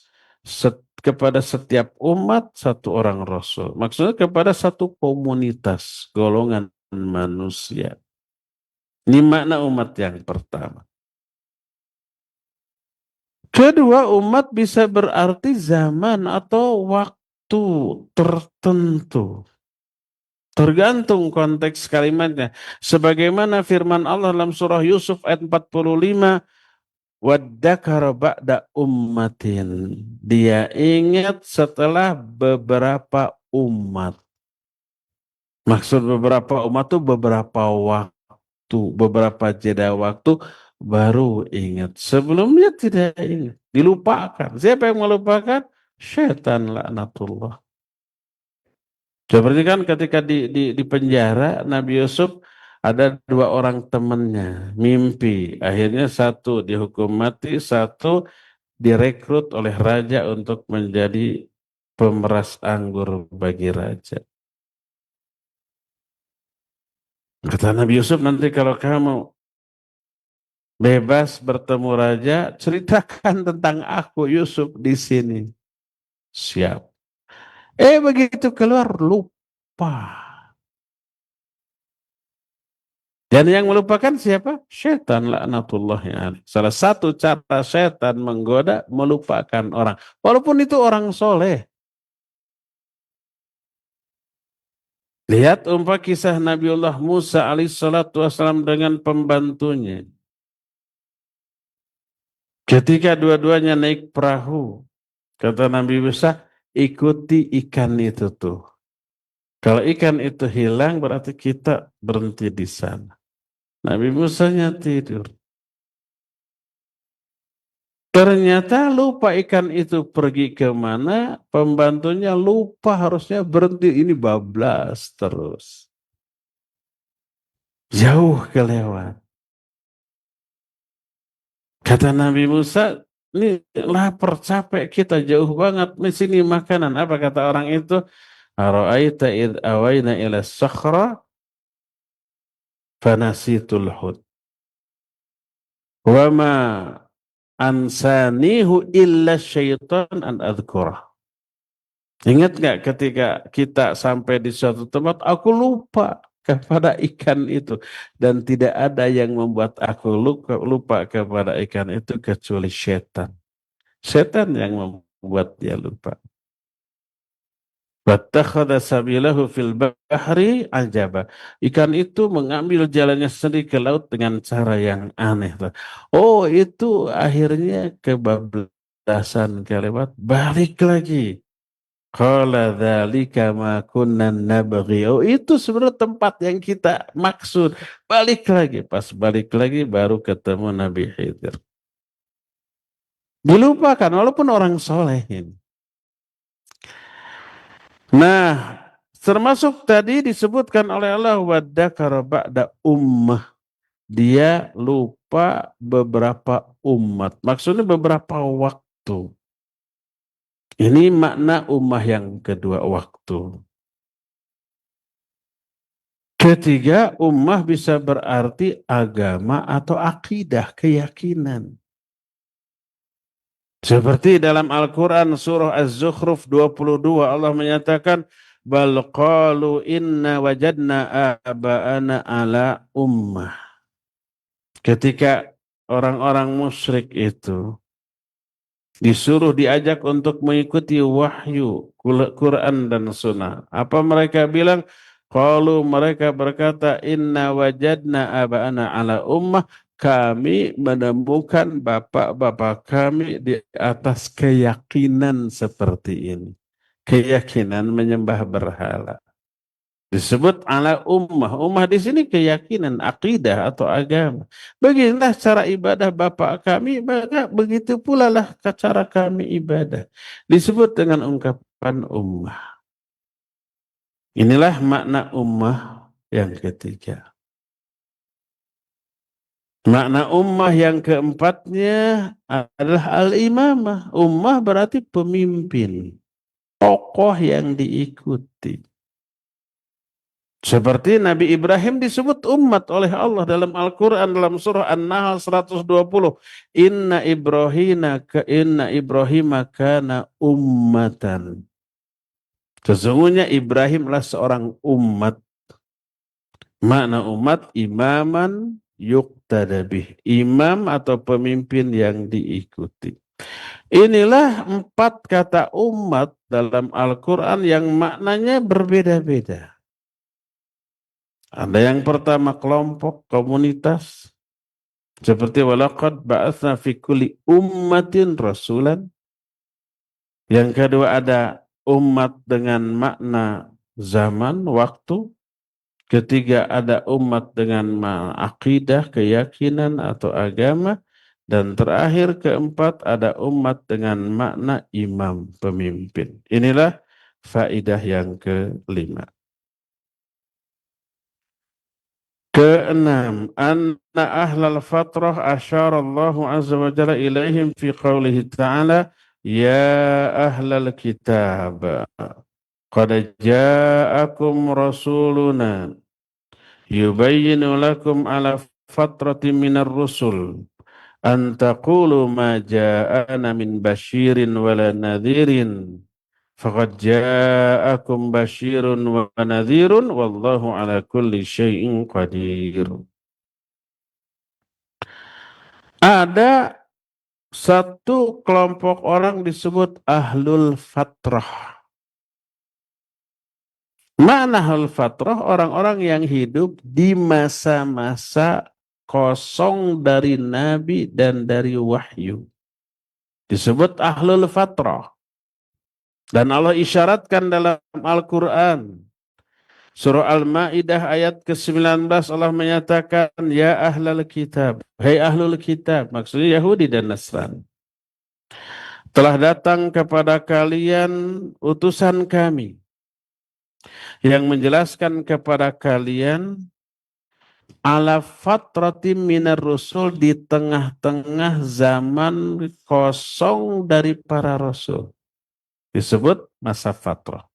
Speaker 2: kepada setiap umat satu orang rasul. Maksudnya kepada satu komunitas, golongan manusia. Ini makna umat yang pertama. Kedua, umat bisa berarti zaman atau waktu tertentu. Tergantung konteks kalimatnya. Sebagaimana firman Allah dalam surah Yusuf ayat 45, waddakara ba'da ummatin. Dia ingat setelah beberapa umat. Maksud beberapa umat itu beberapa waktu, beberapa jeda waktu baru ingat. Sebelumnya tidak ingat, dilupakan. Siapa yang melupakan? Syaitan laknatullah. Seperti kan ketika di penjara Nabi Yusuf ada 2 orang temannya mimpi. Akhirnya satu dihukum mati, satu direkrut oleh raja untuk menjadi pemeras anggur bagi raja. Kata Nabi Yusuf, nanti kalau kamu bebas bertemu raja, ceritakan tentang aku Yusuf di sini. Siap. Begitu keluar lupa. Dan yang melupakan siapa? Syaitan laknatullahi alaih. Salah satu cara syaitan menggoda melupakan orang. Walaupun itu orang soleh. Lihat umpah kisah Nabiullah Musa alaihissalatu wassalam dengan pembantunya. Ketika dua-duanya naik perahu, kata Nabi Musa, ikuti ikan itu tuh. Kalau ikan itu hilang berarti kita berhenti di sana. Nabi Musanya tidur. Ternyata lupa ikan itu pergi kemana, pembantunya lupa harusnya berhenti. Ini bablas terus. Jauh kelewat. Kata Nabi Musa, ini lapar capek kita jauh banget. Di sini makanan. Apa kata orang itu? Ara'aita id awayna ila sakhra fanasitul hud. Wa ma ansanihu illa syaitan an adhkurah. Ingat nggak ketika kita sampai di suatu tempat, aku lupa kepada ikan itu. Dan tidak ada yang membuat aku lupa kepada ikan itu kecuali setan. Setan yang membuat dia lupa. Wattakhadha sabilahu fil bahri ajaba. Ikan itu mengambil jalannya sendiri ke laut dengan cara yang aneh. Oh, itu akhirnya kebablasan kelewat. Balik lagi. Qala dzalika ma kunna nabghi. Oh, itu sebenarnya tempat yang kita maksud. Balik lagi. Pas balik lagi baru ketemu Nabi Khidir. Dilupakan walaupun orang soleh ini. Nah, termasuk tadi disebutkan oleh Allah waddakara ba'da ummah. Dia lupa beberapa umat. Maksudnya beberapa waktu. Ini makna ummah yang kedua, waktu. Ketiga, ummah bisa berarti agama atau akidah, keyakinan. Seperti dalam Al-Quran surah Az-Zukhruf 22 Allah menyatakan bal qalu inna wajadna aba'ana ala ummah. Ketika orang-orang musyrik itu disuruh diajak untuk mengikuti wahyu Quran dan Sunnah. Apa mereka bilang? Qalu mereka berkata inna wajadna aba'ana ala ummah. Kami menemukan bapak-bapak kami di atas keyakinan seperti ini. Keyakinan menyembah berhala. Disebut ala ummah. Ummah di sini keyakinan, akidah atau agama. Beginilah cara ibadah bapak kami, maka begitu pula lah cara kami ibadah. Disebut dengan ungkapan ummah. Inilah makna ummah yang ketiga. Makna ummah yang keempatnya adalah al-imamah. Ummah berarti pemimpin, tokoh yang diikuti. Seperti Nabi Ibrahim disebut umat oleh Allah dalam Al-Quran dalam surah An-Nahl 120. Inna Ibrahim kana ummatan. Sesungguhnya Ibrahimlah seorang umat. Makna umat imaman yuqtadabih. Imam atau pemimpin yang diikuti. Inilah 4 kata umat dalam Al-Quran yang maknanya berbeda-beda. Ada yang pertama kelompok, komunitas. Seperti walaqad ba'atsna fi kulli ummatin rasulan. Yang kedua ada umat dengan makna zaman, waktu. Ketiga ada umat dengan makna akidah, keyakinan atau agama. Dan terakhir keempat ada umat dengan makna imam, pemimpin. Inilah faidah yang kelima. Keenam, anna ahlal fatrah asyara Allah azza wa jalla ilaihim fi qawlihi ta'ala ya ahlal kitab qad ja'akum rasuluna yubayyinu lakum ala fatratin minar rusul an taqulu ma ja'ana min basyirin wala nadhirin faqad ja'akum basyirun wa nadhirun wallahu ala kulli syai'in qadir. Ada satu kelompok orang disebut ahlul fatrah. Mana ahlul fatrah? Orang-orang yang hidup di masa-masa kosong dari nabi dan dari wahyu. Disebut ahlul fatrah. Dan Allah isyaratkan dalam Al-Quran. Surah Al-Ma'idah ayat ke-19 Allah menyatakan, ya ahlul kitab. Hai ahlul kitab. Maksudnya Yahudi dan Nasrani. Telah datang kepada kalian utusan kami. Yang menjelaskan kepada kalian ala fatratim minar rusul di tengah-tengah zaman kosong dari para rasul. Disebut masa fatrah.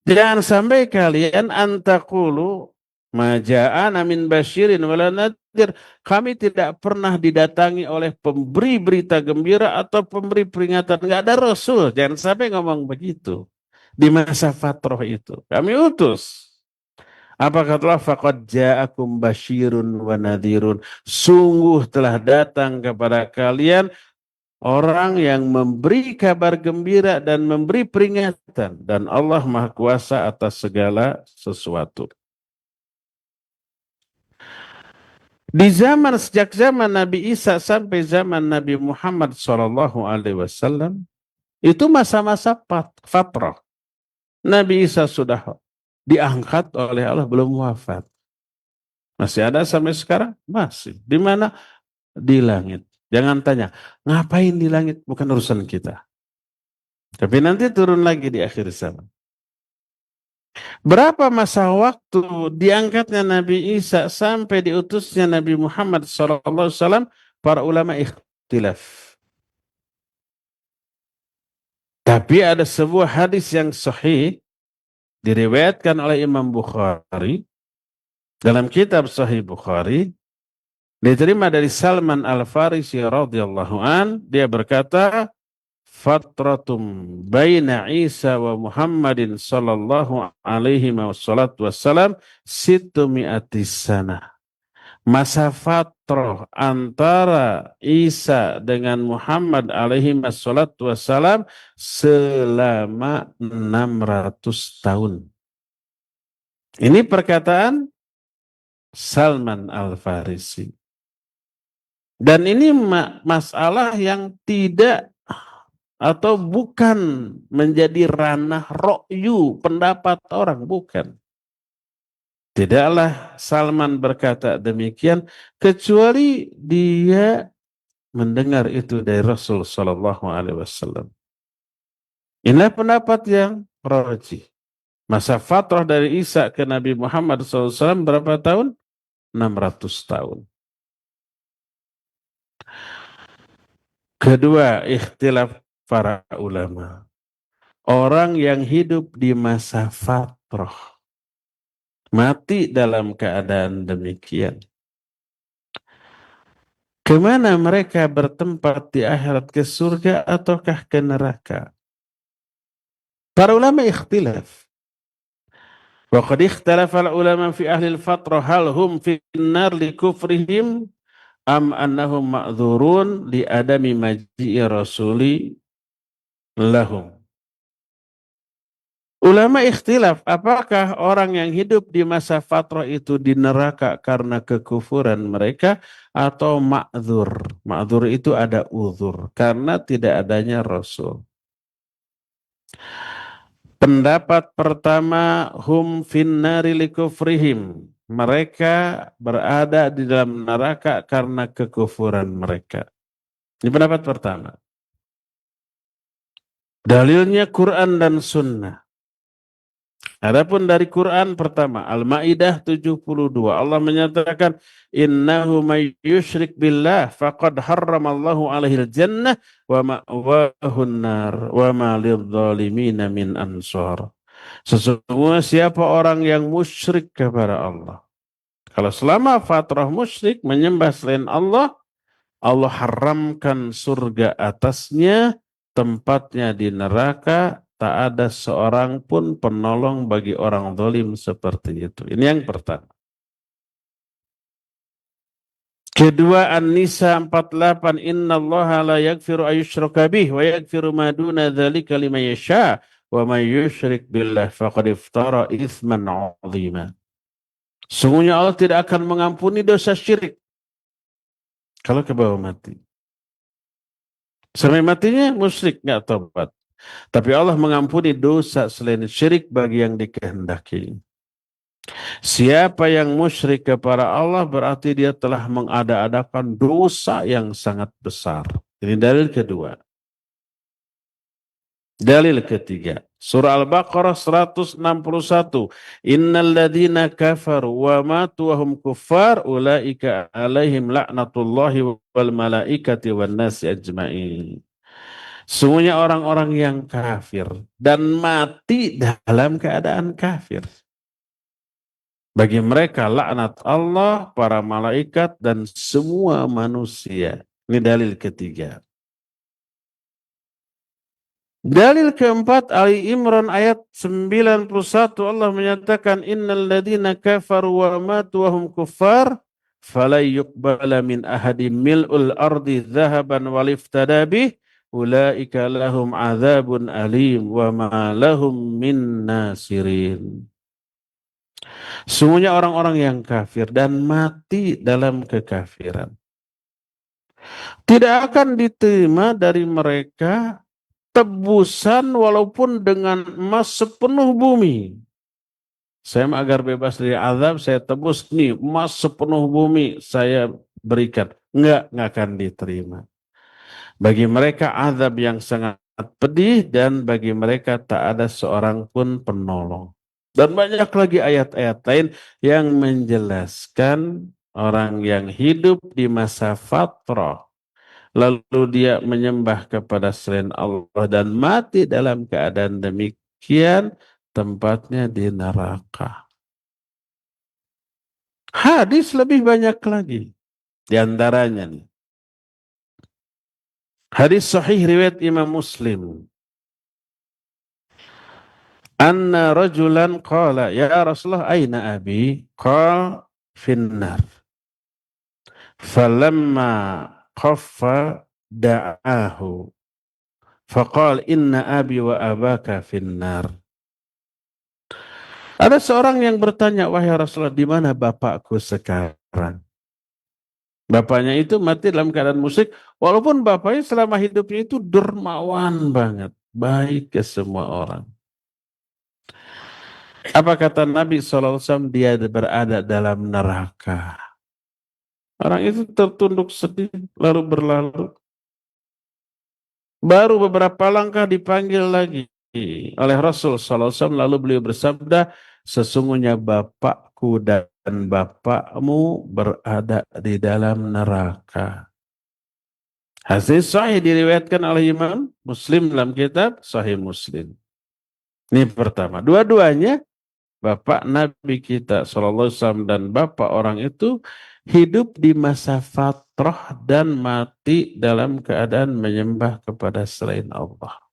Speaker 2: Jangan sampai kalian antaqulu maja'ana min basyirin wala nadhir. Kami tidak pernah didatangi oleh pemberi berita gembira atau pemberi peringatan. Enggak ada rasul. Jangan sampai ngomong begitu. Di masa fatrah itu. Kami utus. Apa kata Allah? Faqad ja'akum basyirun wa nadhirun. Sungguh telah datang kepada kalian orang yang memberi kabar gembira dan memberi peringatan. Dan Allah Maha Kuasa atas segala sesuatu. Di zaman sejak zaman Nabi Isa sampai zaman Nabi Muhammad SAW, itu masa-masa fatrah. Nabi Isa sudah diangkat oleh Allah, belum wafat. Masih ada sampai sekarang? Masih. Di mana? Di langit. Jangan tanya, ngapain di langit? Bukan urusan kita. Tapi nanti turun lagi di akhir zaman. Berapa masa waktu diangkatnya Nabi Isa sampai diutusnya Nabi Muhammad SAW? Para ulama ikhtilaf. Tapi ada sebuah hadis yang sahih diriwayatkan oleh Imam Bukhari dalam kitab Sahih Bukhari Diterima dari Salman Al-Farisi radhiyallahu an, dia berkata, fatratum baina Isa wa Muhammadin sallallahu alaihi wasallam situ mi'atis sana. Masa fatrah antara Isa dengan Muhammad alaihi wassalam selama 600 tahun. Ini perkataan Salman Al-Farisi. Dan ini masalah yang tidak atau bukan menjadi ranah ro'yu, pendapat orang, bukan. Tidaklah Salman berkata demikian kecuali dia mendengar itu dari Rasul Sallallahu Alaihi Wasallam. Inilah pendapat yang rajih. Masa fatrah dari Isa ke Nabi Muhammad SAW berapa tahun? 600 tahun. Kedua, ikhtilaf para ulama. Orang yang hidup di masa fatrah, mati dalam keadaan demikian, kemana mereka bertempat di akhirat, ke surga ataukah ke neraka? Para ulama ikhtilaf. Wa qad ikhtalafa al-ulama fi ahli al-fatrah hal hum fi an-nar li kufrihim am annahum ma'dzurun li adami maji'i rasuli lahum. Ulama ikhtilaf, apakah orang yang hidup di masa fatrah itu di neraka karena kekufuran mereka atau ma'dzur. Ma'dzur itu ada uzur karena tidak adanya Rasul. Pendapat pertama, hum finnari likufrihim. Mereka berada di dalam neraka karena kekufuran mereka. Ini pendapat pertama. Dalilnya Quran dan Sunnah. Adapun dari Quran pertama, Al-Maidah 72. Allah menyatakan, innahu may yusyrik billah faqad harramallahu alaihil jannah wa ma'wahun nar wa ma lidzalimina min ansar. Sesungguhnya siapa orang yang musyrik kepada Allah. Kalau selama fatrah musyrik menyembah selain Allah, Allah haramkan surga atasnya, tempatnya di neraka. Tak ada seorang pun penolong bagi orang zalim seperti itu. Ini yang pertama. Kedua, An-Nisa 48, innallaha la yaghfiru ayyushraka bih wa yaghfiru ma duna dzalika liman yasha wa may yusyrik billah faqad iftara itsman 'azima. Sungguhnya Allah tidak akan mengampuni dosa syirik kalau ke bawah mati. Sampai matinya musyrik, enggak tobat. Tapi Allah mengampuni dosa selain syirik bagi yang dikehendaki. Siapa yang musyrik kepada Allah berarti dia telah mengada-adakan dosa yang sangat besar. Ini dalil kedua. Dalil ketiga. Surah Al-Baqarah 161. Innal ladzina kafaru wa matu wa hum kuffar ulaika alaihim la'natullahi wal malaikati wan nasi ajma'in. Sungguhnya orang-orang yang kafir dan mati dalam keadaan kafir. Bagi mereka laknat Allah, para malaikat, dan semua manusia. Ini dalil ketiga. Dalil keempat, Ali Imran ayat 91, Allah menyatakan, innal ladzina kafaru wa matu wa hum kuffar fala yuqbala min ahadim mil'ul ardi dhahaban wal iftada bih ulaika lahum adzabun alim wa ma lahum min nasirin. Sungguhnya orang-orang yang kafir dan mati dalam kekafiran, tidak akan diterima dari mereka tebusan walaupun dengan emas sepenuh bumi. Saya agar bebas dari azab, saya tebus nih emas sepenuh bumi saya berikan. Enggak akan diterima. Bagi mereka azab yang sangat pedih dan bagi mereka tak ada seorang pun penolong. Dan banyak lagi ayat-ayat lain yang menjelaskan orang yang hidup di masa fatrah, lalu dia menyembah kepada selain Allah dan mati dalam keadaan demikian, tempatnya di neraka. Hadis lebih banyak lagi. Di antaranya nih, hadis sahih riwayat Imam Muslim. Anna rajulan qala ya Rasulullah aina abi? Qala finnar. Falamma khaffa da'ahu. Faqal inna abi wa abaka finnar. Ada seorang yang bertanya, wahai Rasulullah, di mana bapakku sekarang? Bapaknya itu mati dalam keadaan musyrik, walaupun bapaknya selama hidupnya itu dermawan banget, baik ke semua orang. Apa kata Nabi SAW? Dia berada dalam neraka. Orang itu tertunduk sedih, lalu berlalu. Baru beberapa langkah dipanggil lagi oleh Rasul SAW, lalu beliau bersabda, sesungguhnya bapakku dan bapakmu berada di dalam neraka. Hadis sahih diriwayatkan oleh Imam Muslim dalam kitab Sahih Muslim. Ini pertama. Dua-duanya bapak Nabi kita SAW dan bapak orang itu hidup di masa fatrah dan mati dalam keadaan menyembah kepada selain Allah.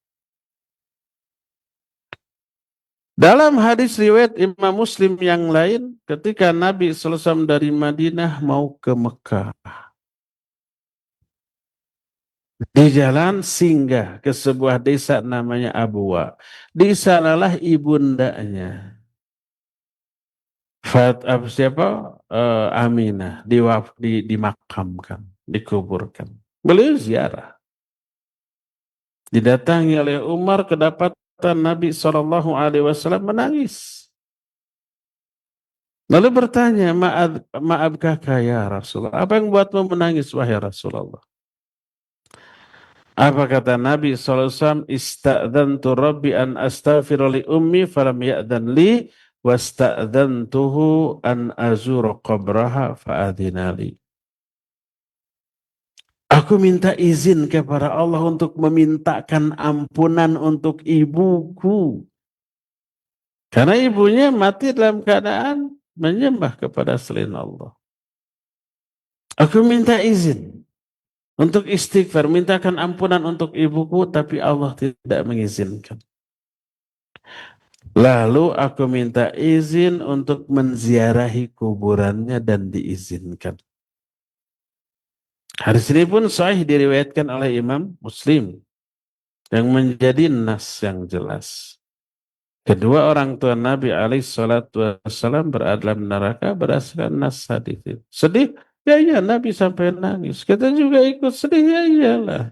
Speaker 2: Dalam hadis riwayat Imam Muslim yang lain, ketika Nabi SAW dari Madinah mau ke Mekah, di jalan singgah ke sebuah desa namanya Abuwa. Di sanalah ibundanya. Aminah dimakamkan, dikuburkan. Beliau ziarah. Didatangi oleh Umar, kedapatan Nabi SAW menangis. Lalu bertanya, maafkah ya Rasulullah? Apa yang buatmu menangis wahai Rasulullah? Apa kata Nabi SAW? Ista'dhantu Rabbi an astaghfira li ummi falam ya'dhan li wasta'dhantuhu an azura qabraha fa'adhinali. Aku minta izin kepada Allah untuk memintakan ampunan untuk ibuku. Karena ibunya mati dalam keadaan menyembah kepada selain Allah. Aku minta izin untuk istighfar, mintakan ampunan untuk ibuku, tapi Allah tidak mengizinkan. Lalu aku minta izin untuk menziarahi kuburannya dan diizinkan. Hadis ini pun sahih diriwayatkan oleh Imam Muslim yang menjadi nas yang jelas. Kedua orang tua Nabi SAW berada dalam neraka berdasarkan nas hadis itu. Sedih? Ya iya, Nabi sampai nangis. Kita juga ikut sedih, ya iyalah.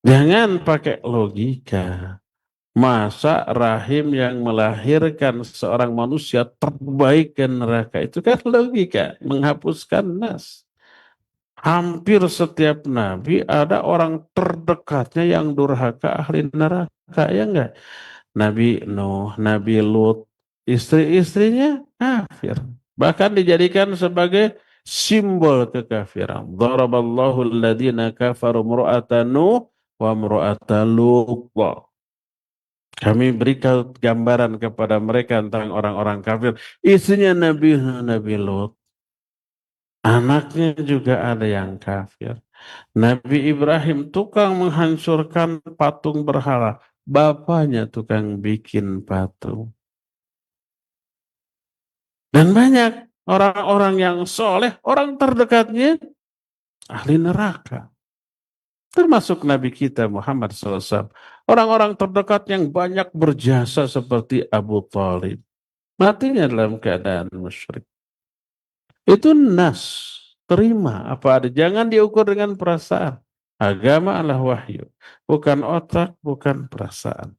Speaker 2: Jangan pakai logika. Masa rahim yang melahirkan seorang manusia terbaik ke neraka, itu kan logika, menghapuskan nas. Hampir setiap nabi ada orang terdekatnya yang durhaka, ahli neraka, ya enggak? Nabi Nuh, Nabi Lut, istri-istrinya kafir. Bahkan dijadikan sebagai simbol kekafiran. Dharaballahu alladhina kafaru imra'ata Nuh wa imra'ata Lut. Kami berikan gambaran kepada mereka tentang orang-orang kafir. Istrinya Nabi Lut. Anaknya juga ada yang kafir. Nabi Ibrahim tukang menghancurkan patung berhala. Bapaknya tukang bikin patung. Dan banyak orang-orang yang soleh, orang terdekatnya ahli neraka. Termasuk Nabi kita Muhammad SAW. Orang-orang terdekat yang banyak berjasa seperti Abu Thalib. Matinya dalam keadaan musyrik. Itu nas. Terima apa ada. Jangan diukur dengan perasaan. Agama adalah wahyu. Bukan otak, bukan perasaan.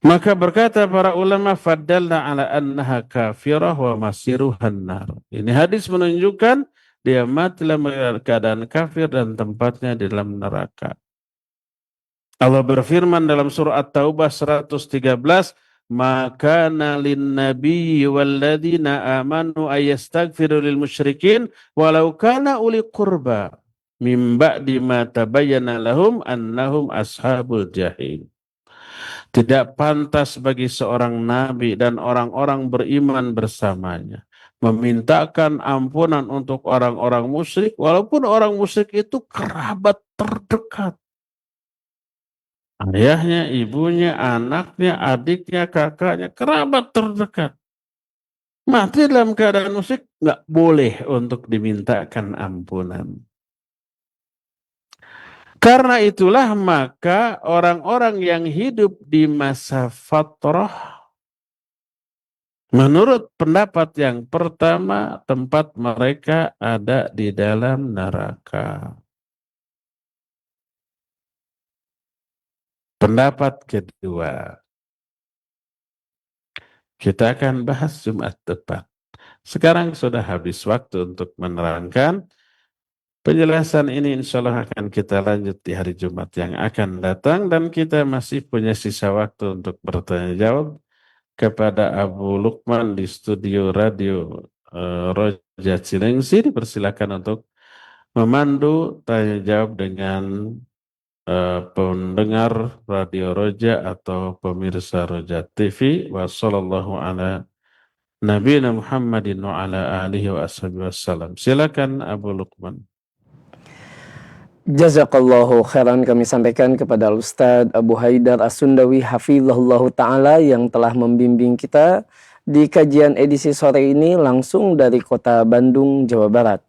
Speaker 2: Maka berkata para ulama, faddalna ala annaha kafirah wa masiruhan nar. Ini hadis menunjukkan dia mati dalam keadaan kafir dan tempatnya di dalam neraka. Allah berfirman dalam surah At-Taubah 113, maka nalin nabi walladzina amanu ayastaghfiru lil musyrikin walau kana uli qurba mim ba'di ma tabayyana lahum annahum ashabul jahim. Tidak pantas bagi seorang nabi dan orang-orang beriman bersamanya memintakan ampunan untuk orang-orang musyrik, walaupun orang musyrik itu kerabat terdekat. Ayahnya, ibunya, anaknya, adiknya, kakaknya, kerabat terdekat. Mati dalam keadaan musyrik, nggak boleh untuk dimintakan ampunan. Karena itulah maka orang-orang yang hidup di masa fatrah, menurut pendapat yang pertama, tempat mereka ada di dalam neraka. Pendapat kedua, kita akan bahas Jumat depan. Sekarang sudah habis waktu untuk menerangkan. Penjelasan ini insya Allah akan kita lanjut di hari Jumat yang akan datang. Dan kita masih punya sisa waktu untuk bertanya jawab kepada Abu Lukman di studio radio Roja Cilengsi. Dipersilakan untuk memandu tanya jawab dengan pendengar radio Roja atau pemirsa Roja TV. Wassallallahu ala Nabi Muhammadin wa ala alihi wa ashabihi wassalam. Silakan Abu Lukman.
Speaker 1: Jazakallahu khairan, kami sampaikan kepada Ustadz Abu Haidar As-Sundawi hafizahullahu ta'ala yang telah membimbing kita di kajian edisi sore ini langsung dari kota Bandung, Jawa Barat.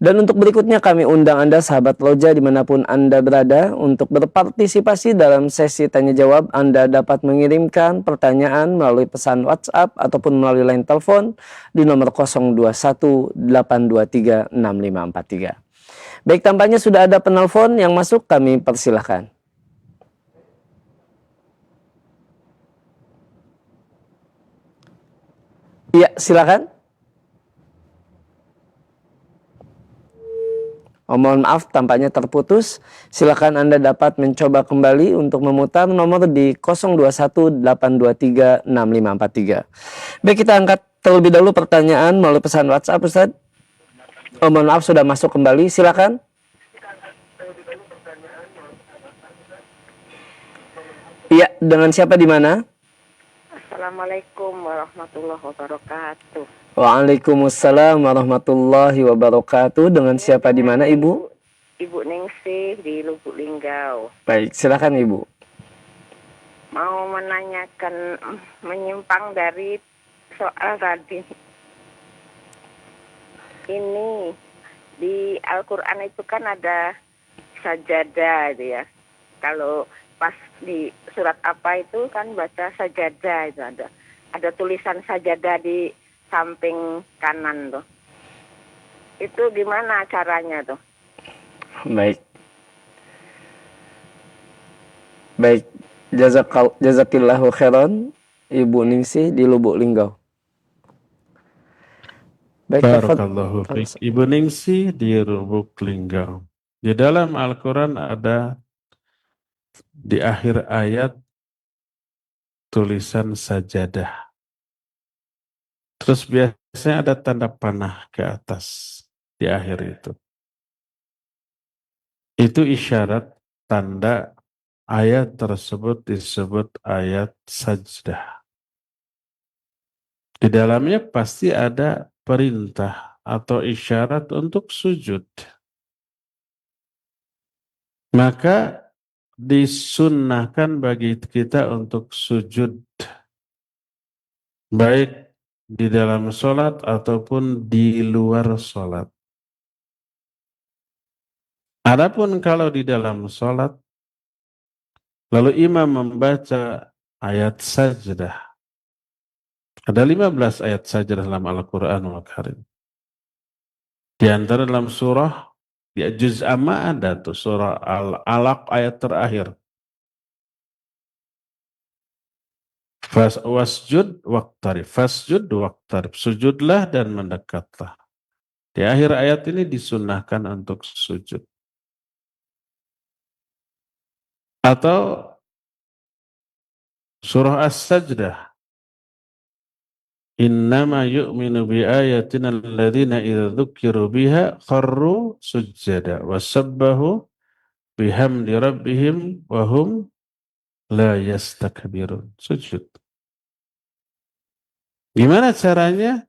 Speaker 1: Dan untuk berikutnya kami undang Anda sahabat Roja dimanapun Anda berada untuk berpartisipasi dalam sesi tanya jawab. Anda dapat mengirimkan pertanyaan melalui pesan WhatsApp ataupun melalui line telepon di nomor 021 823 6543. Baik, tampaknya sudah ada penelpon yang masuk, kami persilahkan. Iya, silakan. Mohon maaf, tampaknya terputus. Silakan Anda dapat mencoba kembali untuk memutar nomor di 021 823 6543. Baik, kita angkat terlebih dahulu pertanyaan melalui pesan WhatsApp, Ustaz. Mohon maaf, sudah masuk kembali. Silakan. Iya, dengan siapa di mana?
Speaker 3: Assalamualaikum warahmatullahi wabarakatuh.
Speaker 1: Waalaikumsalam warahmatullahi wabarakatuh. Dengan siapa di mana, Ibu?
Speaker 3: Ibu Ningsih di Lubuk Linggau.
Speaker 1: Baik, silakan Ibu.
Speaker 3: Mau menanyakan menyimpang dari soal tadi. Ini di Al-Quran itu kan ada sajadah gitu ya. Kalau pas di surat apa itu kan baca sajadah, itu ada tulisan sajadah di samping kanan tuh. Itu gimana caranya tuh?
Speaker 1: Baik. Baik, jazakillahu khairan Ibu Ningsih di Lubuk Linggau. Baik,
Speaker 2: Barakallahu fiik. Ibu Ningsih di Lubuk Linggau. Di dalam Al-Quran ada di akhir ayat tulisan sajadah. Terus biasanya ada tanda panah ke atas di akhir itu. Itu isyarat tanda ayat tersebut disebut ayat sajdah. Di dalamnya pasti ada perintah atau isyarat untuk sujud. Maka disunnahkan bagi kita untuk sujud, baik di dalam sholat ataupun di luar sholat. Adapun kalau di dalam sholat, lalu imam membaca ayat sajdah. Ada 15 ayat sajdah dalam Al-Quranul Karim. Di antara dalam surah, ya juz amma ada tuh, surah Al-Alaq ayat terakhir. Wasjud waqtarib, fasjud waqtarib, sujudlah dan mendekatlah. Di akhir ayat ini disunnahkan untuk sujud. Atau surah As-Sajdah, innama yu'minu bi ayatina alladhina idza dzukiru biha kharru sujjada wasabbahu bihamdi rabbihim wa hum la yastakbirun. Sujud. Gimana caranya?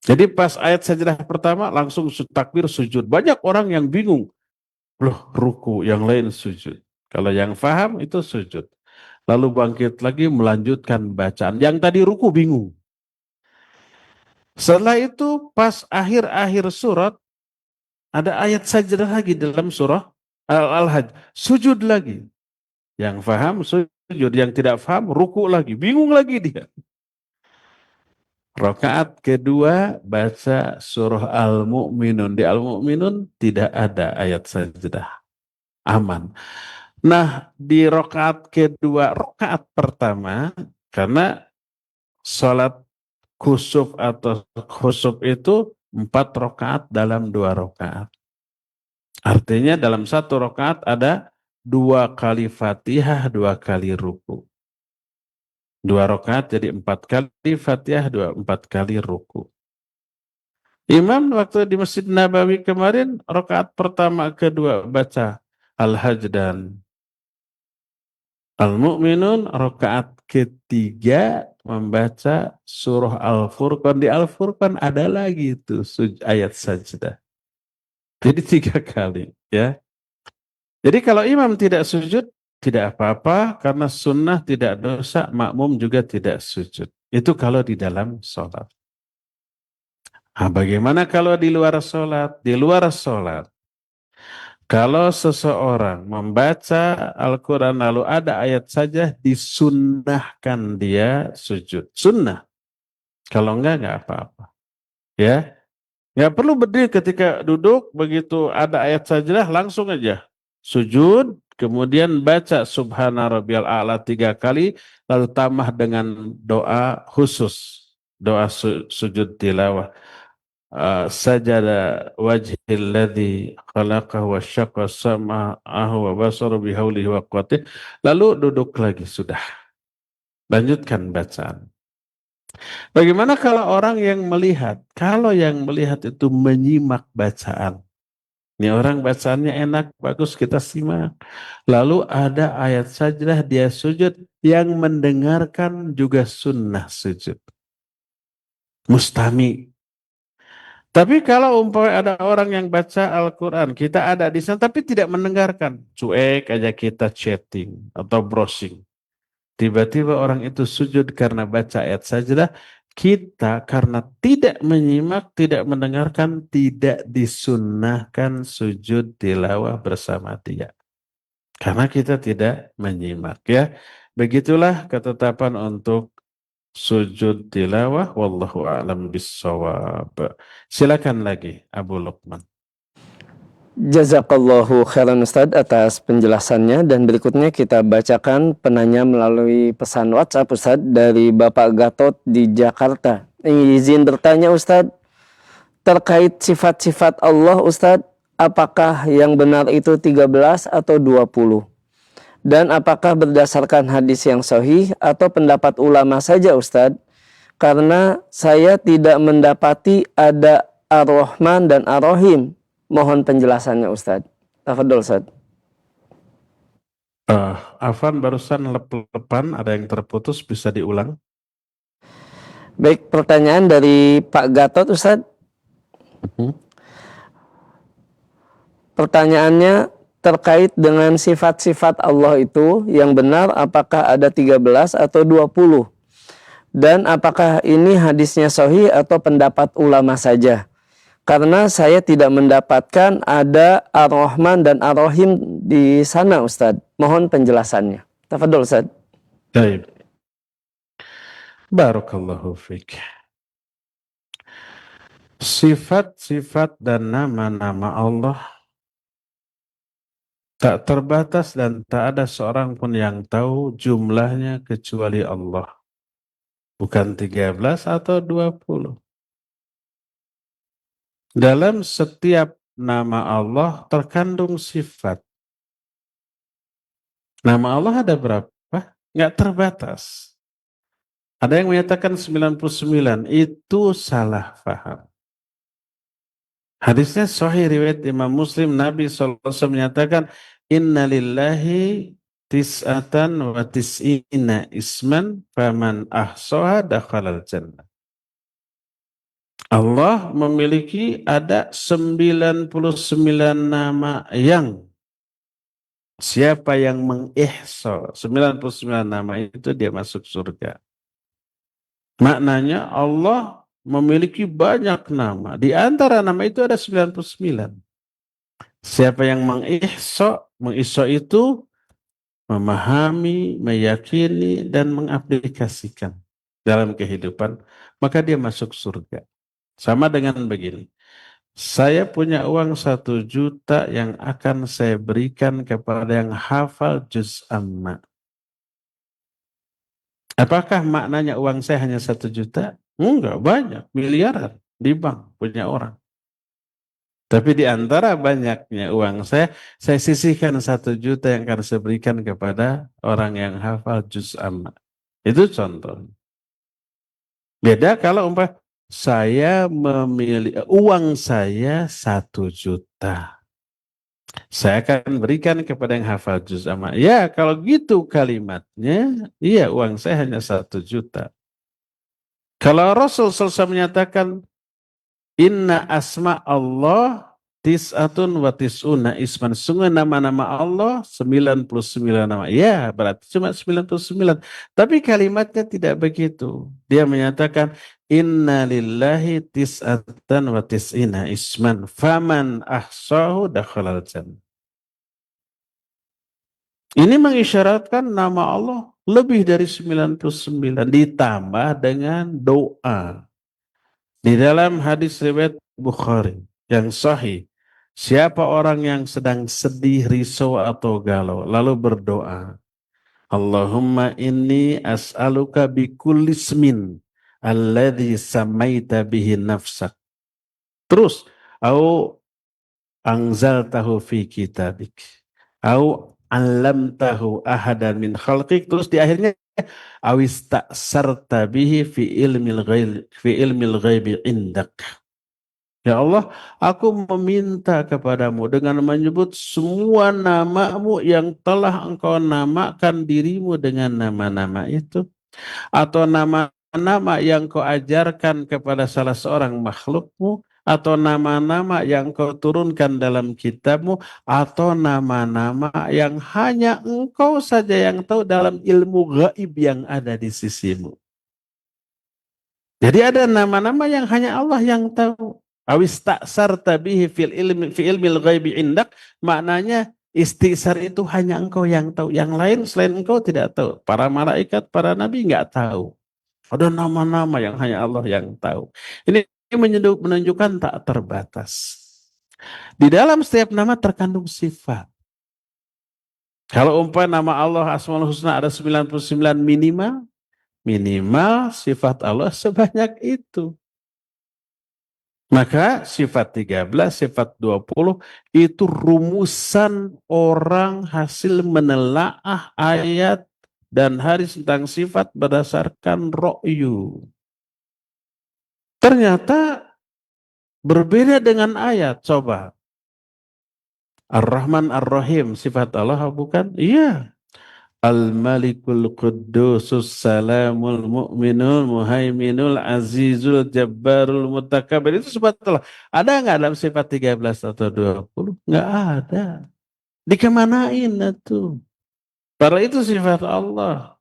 Speaker 2: Jadi pas ayat sajadah pertama langsung takbir sujud. Banyak orang yang bingung. Loh, ruku, yang lain sujud. Kalau yang faham itu sujud. Lalu bangkit lagi melanjutkan bacaan. Yang tadi ruku bingung. Setelah itu pas akhir-akhir surat ada ayat sajadah lagi dalam surah Al-Hajj. Sujud lagi. Yang faham sujud, yang tidak faham ruku lagi. Bingung lagi dia. Rakaat kedua baca surah Al-Mu'minun. Di Al-Mu'minun tidak ada ayat sajadah. Aman. Nah, di rakaat kedua, rakaat pertama, karena sholat khusuf atau khusuf itu 4 rakaat dalam 2 rakaat. Artinya dalam 1 rakaat ada 2 kali Fatihah, 2 kali ruku. 2 rakaat jadi 4 kali Fatihah, 4 kali ruku. Imam waktu di Masjid Nabawi kemarin rakaat pertama kedua baca Al-Hajj dan Al-Mu'minun, rakaat ketiga membaca surah Al-Furqan. Di Al-Furqan ada lagi itu ayat sajdah. Jadi 3 kali ya. Jadi kalau imam tidak sujud tidak apa-apa karena sunnah tidak dosa, makmum juga tidak sujud. Itu kalau di dalam sholat. Nah, bagaimana kalau di luar sholat? Di luar sholat, kalau seseorang membaca Al-Quran lalu ada ayat saja, disunnahkan dia sujud. Sunnah. Kalau enggak apa-apa. Ya, nggak perlu berdiri ketika duduk, begitu ada ayat sajadah langsung aja sujud, kemudian baca Subhana Rabbiyal A'la 3 kali, lalu tambah dengan doa khusus, doa sujud tilawah. Sajada wajhil ladzi khalaqahu wa syaqqa sam'ahu wa basaru bihaulihi wa quwwatihi. Lalu duduk lagi sudah. Lanjutkan bacaan. Bagaimana kalau orang yang melihat? Kalau yang melihat itu menyimak bacaan. Ini orang bacaannya enak, bagus, kita simak. Lalu ada ayat sajdah dia sujud, yang mendengarkan juga sunnah sujud. Mustami. Tapi kalau umpamanya ada orang yang baca Al-Quran, kita ada di sana tapi tidak mendengarkan, cuek aja kita chatting atau browsing. Tiba-tiba orang itu sujud karena baca ayat sajdah, kita karena tidak menyimak, tidak mendengarkan, tidak disunnahkan sujud tilawah bersama dia. Karena kita tidak menyimak ya. Begitulah ketetapan untuk sujud tilawah, wallahu a'lam bissawab. Silakan lagi Abu Luqman.
Speaker 1: Jazakallahu khairan Ustadz atas penjelasannya, dan berikutnya kita bacakan penanya melalui pesan WhatsApp Ustadz dari Bapak Gatot di Jakarta. Izin bertanya Ustadz, terkait sifat-sifat Allah Ustadz, apakah yang benar itu 13 atau 20? Dan apakah berdasarkan hadis yang sahih atau pendapat ulama saja Ustadz? Karena saya tidak mendapati ada Ar-Rahman dan Ar-Rahim. Mohon penjelasannya Ustadz. Tafadhol Ustadz.
Speaker 2: Afan barusan lep-lepan, ada yang terputus, bisa diulang?
Speaker 1: Baik, pertanyaan dari Pak Gatot Ustadz. Pertanyaannya terkait dengan sifat-sifat Allah itu yang benar, apakah ada 13 atau 20? Dan apakah ini hadisnya sahih atau pendapat ulama saja? Karena saya tidak mendapatkan ada Ar-Rahman dan Ar-Rahim di sana Ustadz. Mohon penjelasannya. Tafadhol Ustadz.
Speaker 2: Baik. Barakallahu fiik. Sifat-sifat dan nama-nama Allah tak terbatas dan tak ada seorang pun yang tahu jumlahnya kecuali Allah. Bukan 13 atau 20. Dalam setiap nama Allah terkandung sifat. Nama Allah ada berapa? Nggak terbatas. Ada yang menyatakan 99, itu salah faham. Hadisnya sahih riwayat Imam Muslim, Nabi SAW menyatakan, Inna lillahi tis'atan wa tis'ina isman faman ahsoha dakhalal jannah. Allah memiliki ada 99 nama yang siapa yang mengihsa 99 nama itu dia masuk surga. Maknanya Allah memiliki banyak nama. Di antara nama itu ada 99. Siapa yang mengihsa itu memahami, meyakini, dan mengaplikasikan dalam kehidupan, maka dia masuk surga. Sama dengan begini. Saya punya uang 1 juta yang akan saya berikan kepada yang hafal juz amma. Apakah maknanya uang saya hanya 1 juta? Enggak, banyak, miliaran di bank punya orang. Tapi di antara banyaknya uang saya sisihkan 1 juta yang akan saya berikan kepada orang yang hafal juz amma. Itu contoh. Beda kalau saya memilih uang saya 1 juta. Saya akan berikan kepada yang hafal juz amma. Ya, kalau gitu kalimatnya, iya uang saya hanya 1 juta. Kalau Rasul SAW menyatakan, Inna asma Allah tis'atun wa tis'una isman. Sungguh nama-nama Allah 99 nama. Ya, berarti cuma 99. Tapi kalimatnya tidak begitu. Dia menyatakan, Inna lillahi tis'atan wa tis'ina isman. Faman ahsahu dakhalal jannah. Ini mengisyaratkan nama Allah lebih dari 99 ditambah dengan doa. Di dalam hadis riwayat Bukhari yang sahih, siapa orang yang sedang sedih, risau atau galau lalu berdoa, Allahumma inni as'aluka bikulli ismin alladhi samaita bihi nafsak. Terus, au anzaltahu fi kitabik. Au allamtahu ahadan min khalqik. Terus di akhirnya awis ta'sarta bihi fi ilmil ghaibi indak. Ya Allah, aku meminta kepadamu dengan menyebut semua namamu yang telah engkau namakan dirimu dengan nama-nama itu. Atau nama-nama yang kau ajarkan kepada salah seorang makhlukmu. Atau nama-nama yang kau turunkan dalam kitabmu. Atau nama-nama yang hanya engkau saja yang tahu dalam ilmu gaib yang ada di sisimu. Jadi ada nama-nama yang hanya Allah yang tahu. Awis ta'sarta bihi fi ilmil ghaibi indak, maknanya istisar itu hanya engkau yang tahu, yang lain selain engkau tidak tahu. Para malaikat, para nabi enggak tahu. Ada nama-nama yang hanya Allah yang tahu. Ini menunjukkan tak terbatas. Di dalam setiap nama terkandung sifat. Kalau nama Allah Asmaul Husna ada 99 minimal sifat Allah sebanyak itu. Maka sifat 13, sifat 20 itu rumusan orang hasil menelaah ayat dan hadis tentang sifat berdasarkan ro'yu. Ternyata berbeda dengan ayat. Coba. Ar-Rahman Ar-Rahim sifat Allah bukan? Iya. Al-Malikul Quddusus Salamul Mu'minul Muhaiminul Azizul Jabbarul Mutakabir. Itu sifat Allah. Ada nggak dalam sifat 13 atau 20? Nggak ada. Dikemanain itu? Padahal itu sifat Allah.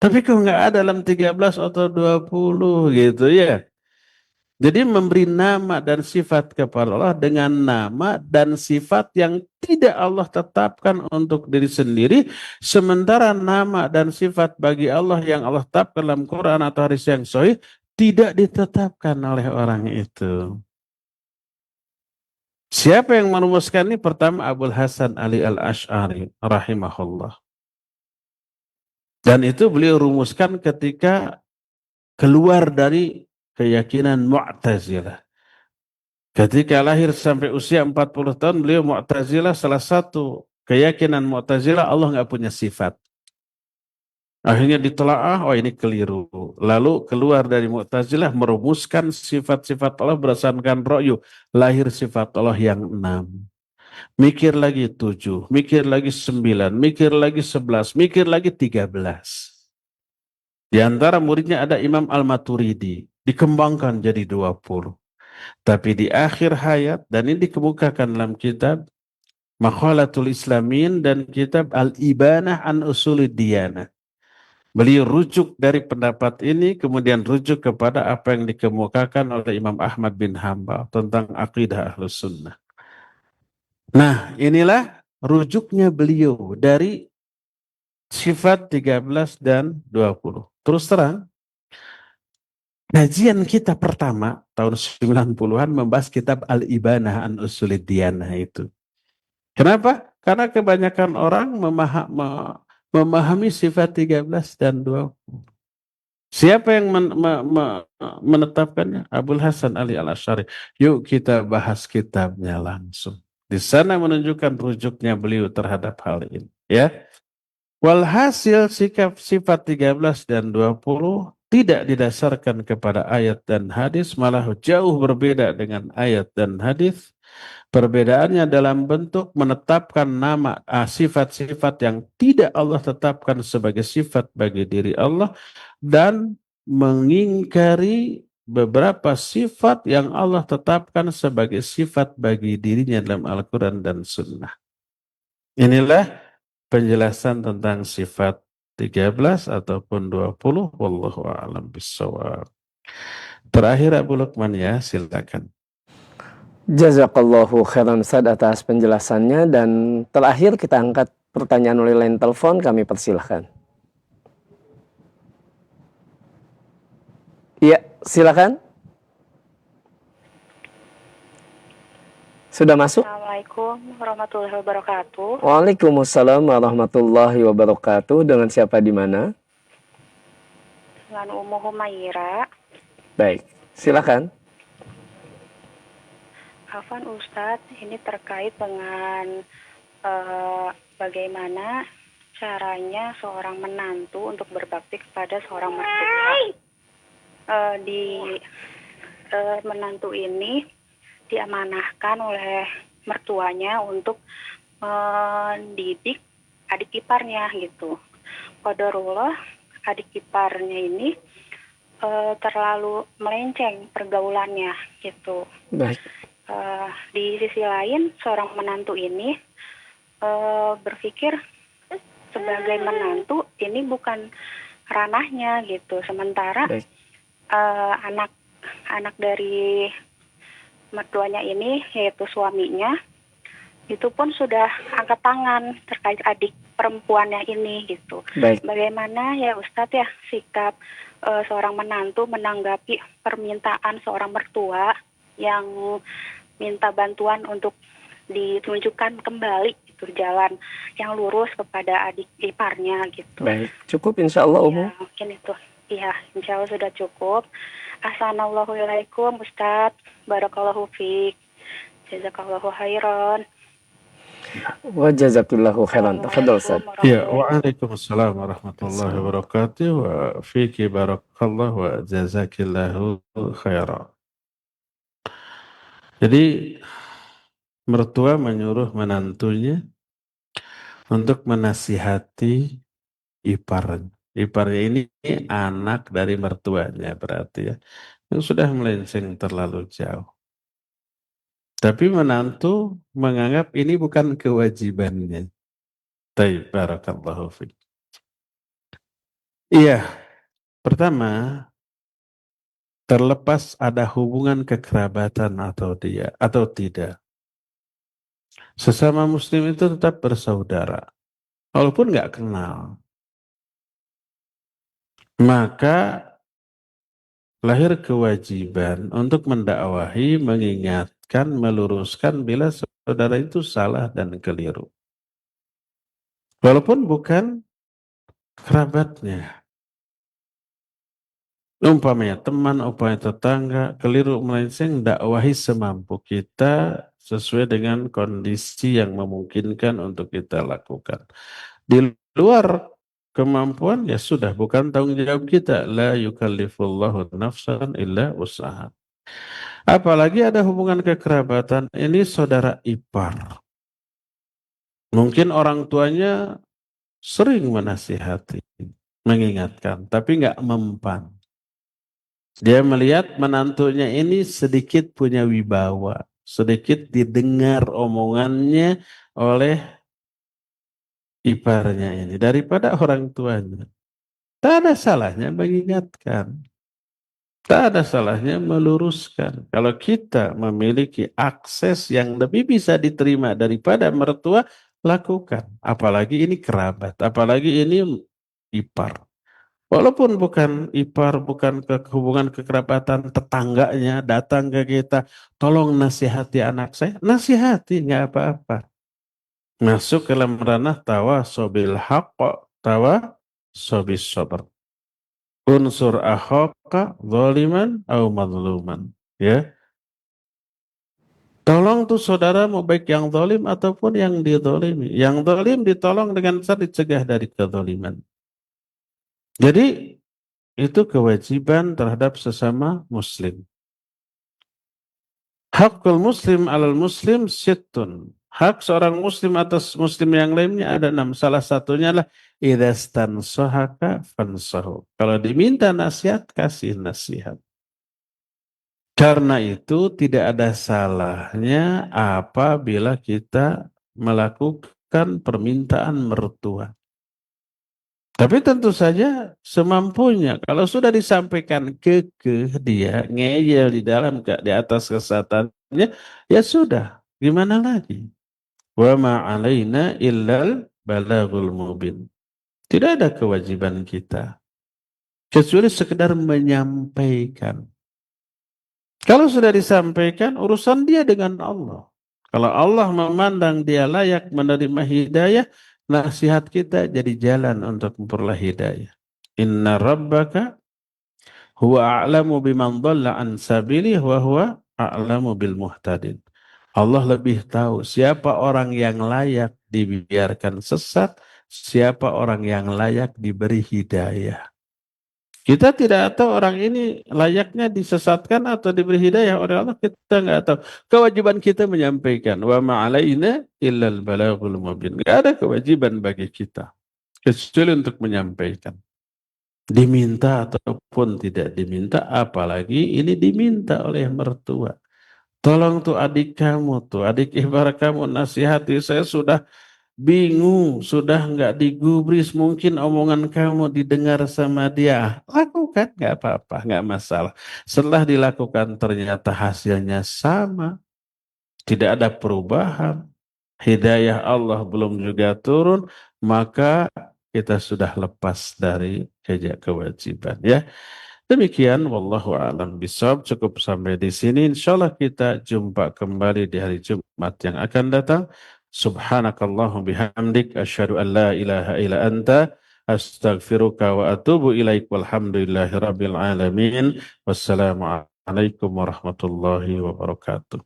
Speaker 2: Tapi kok nggak ada dalam 13 atau 20 gitu ya. Jadi memberi nama dan sifat kepada Allah dengan nama dan sifat yang tidak Allah tetapkan untuk diri sendiri. Sementara nama dan sifat bagi Allah yang Allah tetapkan dalam Quran atau hadis yang sahih tidak ditetapkan oleh orang itu. Siapa yang merumuskan ini? Pertama Abul Hasan Ali Al-Ash'ari rahimahullah. Dan itu beliau rumuskan ketika keluar dari keyakinan Mu'tazilah. Ketika lahir sampai usia 40 tahun, beliau Mu'tazilah, salah satu keyakinan Mu'tazilah Allah nggak punya sifat. Akhirnya ditelaah, oh ini keliru. Lalu keluar dari Mu'tazilah merumuskan sifat-sifat Allah berdasarkan ro'yu. Lahir sifat Allah yang 6. Mikir lagi 7, mikir lagi 9, mikir lagi 11, mikir lagi 13. Di antara muridnya ada Imam Al-Maturidi. dikembangkan jadi 20. Tapi di akhir hayat, dan ini dikemukakan dalam kitab Maqalatul Islamin dan kitab Al-Ibanah an Usulid Diyanah. Beliau rujuk dari pendapat ini, kemudian rujuk kepada apa yang dikemukakan oleh Imam Ahmad bin Hambal tentang akidah Ahlus Sunnah. Nah, inilah rujuknya beliau dari sifat 13 dan 20. Terus terang, kajian kita pertama tahun 90-an membahas kitab Al-Ibanah an Usulid Diyanah itu. Kenapa? Karena kebanyakan orang memahami sifat 13 dan 20. Siapa yang menetapkannya? Abul Hasan Ali Al-Asy'ari. Yuk kita bahas kitabnya langsung. Di sana menunjukkan rujuknya beliau terhadap hal ini. Ya. Walhasil sikap sifat 13 dan 20 tidak didasarkan kepada ayat dan hadis, malah jauh berbeda dengan ayat dan hadis. Perbedaannya dalam bentuk menetapkan nama sifat-sifat yang tidak Allah tetapkan sebagai sifat bagi diri Allah dan mengingkari beberapa sifat yang Allah tetapkan sebagai sifat bagi dirinya dalam Al-Quran dan Sunnah. Inilah penjelasan tentang sifat 13 ataupun 20. Wallahu a'lam bishawab. Terakhir Abu Lukman ya, silakan.
Speaker 1: Jazakallahu khairan Ustaz atas penjelasannya, dan terakhir kita angkat pertanyaan oleh line telepon, kami persilahkan. Iya, silakan. Sudah masuk?
Speaker 4: Assalamualaikum warahmatullahi wabarakatuh.
Speaker 1: Waalaikumsalam warahmatullahi wabarakatuh. Dengan siapa di mana?
Speaker 4: Dengan Ummu Humaira.
Speaker 1: Baik, silakan.
Speaker 4: Afwan Ustadz, ini terkait dengan bagaimana caranya seorang menantu untuk berbakti kepada seorang mertua. Menantu ini diamanahkan oleh mertuanya untuk mendidik adik iparnya gitu. Qadarullah adik iparnya ini terlalu melenceng pergaulannya gitu.
Speaker 1: Baik.
Speaker 4: Di sisi lain seorang menantu ini berpikir sebagai menantu ini bukan ranahnya gitu. Sementara anak dari mertuanya ini yaitu suaminya itu pun sudah angkat tangan terkait adik perempuannya ini gitu.
Speaker 1: Baik.
Speaker 4: Bagaimana ya Ustadz ya sikap seorang menantu menanggapi permintaan seorang mertua yang minta bantuan untuk ditunjukkan kembali itu jalan yang lurus kepada adik iparnya gitu.
Speaker 1: Baik, cukup insya Allah Ummu.
Speaker 4: Ya, mungkin itu. Iya, insya Allah sudah cukup. Assalamualaikum Ustadz. Barakallahu fiik. Jazakallahu khairan.
Speaker 1: Wa jazakallahu khairan. Tafadhol Ustaz.
Speaker 2: Ya, waalaikumsalam warahmatullahi wabarakatuh. Wa fiki barakallahu wa jazakillahu khairan. Jadi mertua menyuruh menantunya untuk menasihati iparnya. Iparnya ini anak dari mertuanya berarti ya. Yang sudah melenceng terlalu jauh. Tapi menantu menganggap ini bukan kewajibannya. Taib, barakallahu fiik. Iya, pertama, terlepas ada hubungan kekerabatan atau tidak. Sesama muslim itu tetap bersaudara. Walaupun nggak kenal. Maka lahir kewajiban untuk mendakwahi, mengingatkan, meluruskan bila saudara itu salah dan keliru. Walaupun bukan kerabatnya. Umpamanya teman, umpamanya tetangga, keliru melenceng, dakwahi semampu kita sesuai dengan kondisi yang memungkinkan untuk kita lakukan. Di luar kemampuan ya sudah, bukan tanggung jawab kita. La yukallifullahu nafsan illa usaha. Apalagi ada hubungan kekerabatan, ini saudara ipar. Mungkin orang tuanya sering menasihati, mengingatkan, tapi nggak mempan. Dia melihat menantunya ini sedikit punya wibawa, sedikit didengar omongannya oleh iparnya ini daripada orang tuanya. Tak ada salahnya mengingatkan. Tak ada salahnya meluruskan. Kalau kita memiliki akses yang lebih bisa diterima daripada mertua, lakukan. Apalagi ini kerabat, apalagi ini ipar. Walaupun bukan ipar, bukan hubungan kekerabatan, tetangganya datang ke kita, tolong nasihati anak saya, nasihati, nggak apa-apa. Masuk ke dalam ranah tawasobil haqq, tawasobis sabar. Unsur akhaka zaliman au mazluman. Ya. Tolong tuh saudaramu baik yang zalim ataupun yang dizalimi. Yang zalim ditolong dengan cara dicegah dari kezaliman. Jadi itu kewajiban terhadap sesama muslim. Hakul muslim alal muslim sittun. Hak seorang muslim atas muslim yang lainnya ada 6. Salah satunya adalah idzastansohaka fansahu. Kalau diminta nasihat, kasih nasihat. Karena itu tidak ada salahnya apabila kita melakukan permintaan mertua. Tapi tentu saja semampunya. Kalau sudah disampaikan ke dia, ngeyel di atas kesatannya, ya sudah. Gimana lagi? Wa ma'alaina illal balagul mubin. Tidak ada kewajiban kita kecuali sekedar menyampaikan. Kalau sudah disampaikan, urusan dia dengan Allah. Kalau Allah memandang dia layak menerima hidayah, nasihat kita jadi jalan untuk memperoleh hidayah. Inna rabbaka huwa a'lamu biman dhalla an sabilihi wa huwa a'lamu bil muhtadin. Allah lebih tahu siapa orang yang layak dibiarkan sesat, siapa orang yang layak diberi hidayah. Kita tidak tahu orang ini layaknya disesatkan atau diberi hidayah oleh Allah, kita nggak tahu. Kewajiban kita menyampaikan, wa ma'alaina illal balaghul mubin. Nggak ada kewajiban bagi kita kecuali untuk menyampaikan. Diminta ataupun tidak diminta, apalagi ini diminta oleh mertua. Tolong tuh adik kamu tuh, adik ipar kamu nasihati, saya sudah bingung, sudah nggak digubris, mungkin omongan kamu didengar sama dia. Lakukan, nggak apa-apa, nggak masalah. Setelah dilakukan ternyata hasilnya sama, tidak ada perubahan, hidayah Allah belum juga turun, maka kita sudah lepas dari kewajiban, ya. Demikian, wallahu a'lam bishawab. Cukup sampai di sini. Insyaallah kita jumpa kembali di hari Jumat yang akan datang. Subhanakallahum bihamdik asyhadu an la ilaha illa anta astaghfiruka wa atubu ilaik. Walhamdulillahi rabbil alamin. Wassalamualaikum warahmatullahi wabarakatuh.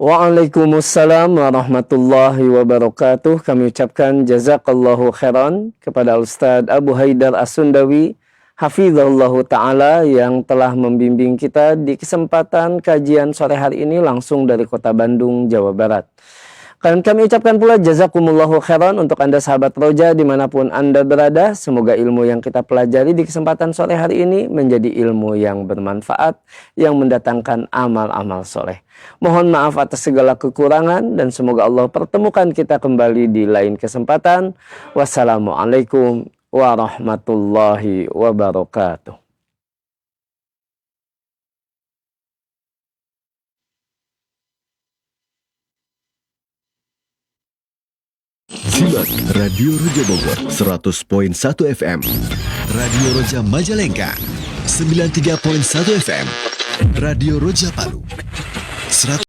Speaker 1: Waalaikumsalam warahmatullahi wabarakatuh. Kami ucapkan jazakallahu khairan kepada Ustaz Abu Haidar As-Sundawi hafizahullahu ta'ala yang telah membimbing kita di kesempatan kajian sore hari ini langsung dari kota Bandung, Jawa Barat. Dan kami ucapkan pula jazakumullahu khairan untuk Anda sahabat Roja dimanapun Anda berada. Semoga ilmu yang kita pelajari di kesempatan sore hari ini menjadi ilmu yang bermanfaat, yang mendatangkan amal-amal soleh. Mohon maaf atas segala kekurangan dan semoga Allah pertemukan kita kembali di lain kesempatan. Wassalamualaikum warahmatullahi wabarakatuh.
Speaker 5: Simak Radio Roja Bogor 100.1 FM, Radio Roja Majalengka 93.1 FM, Radio Roja Palu 100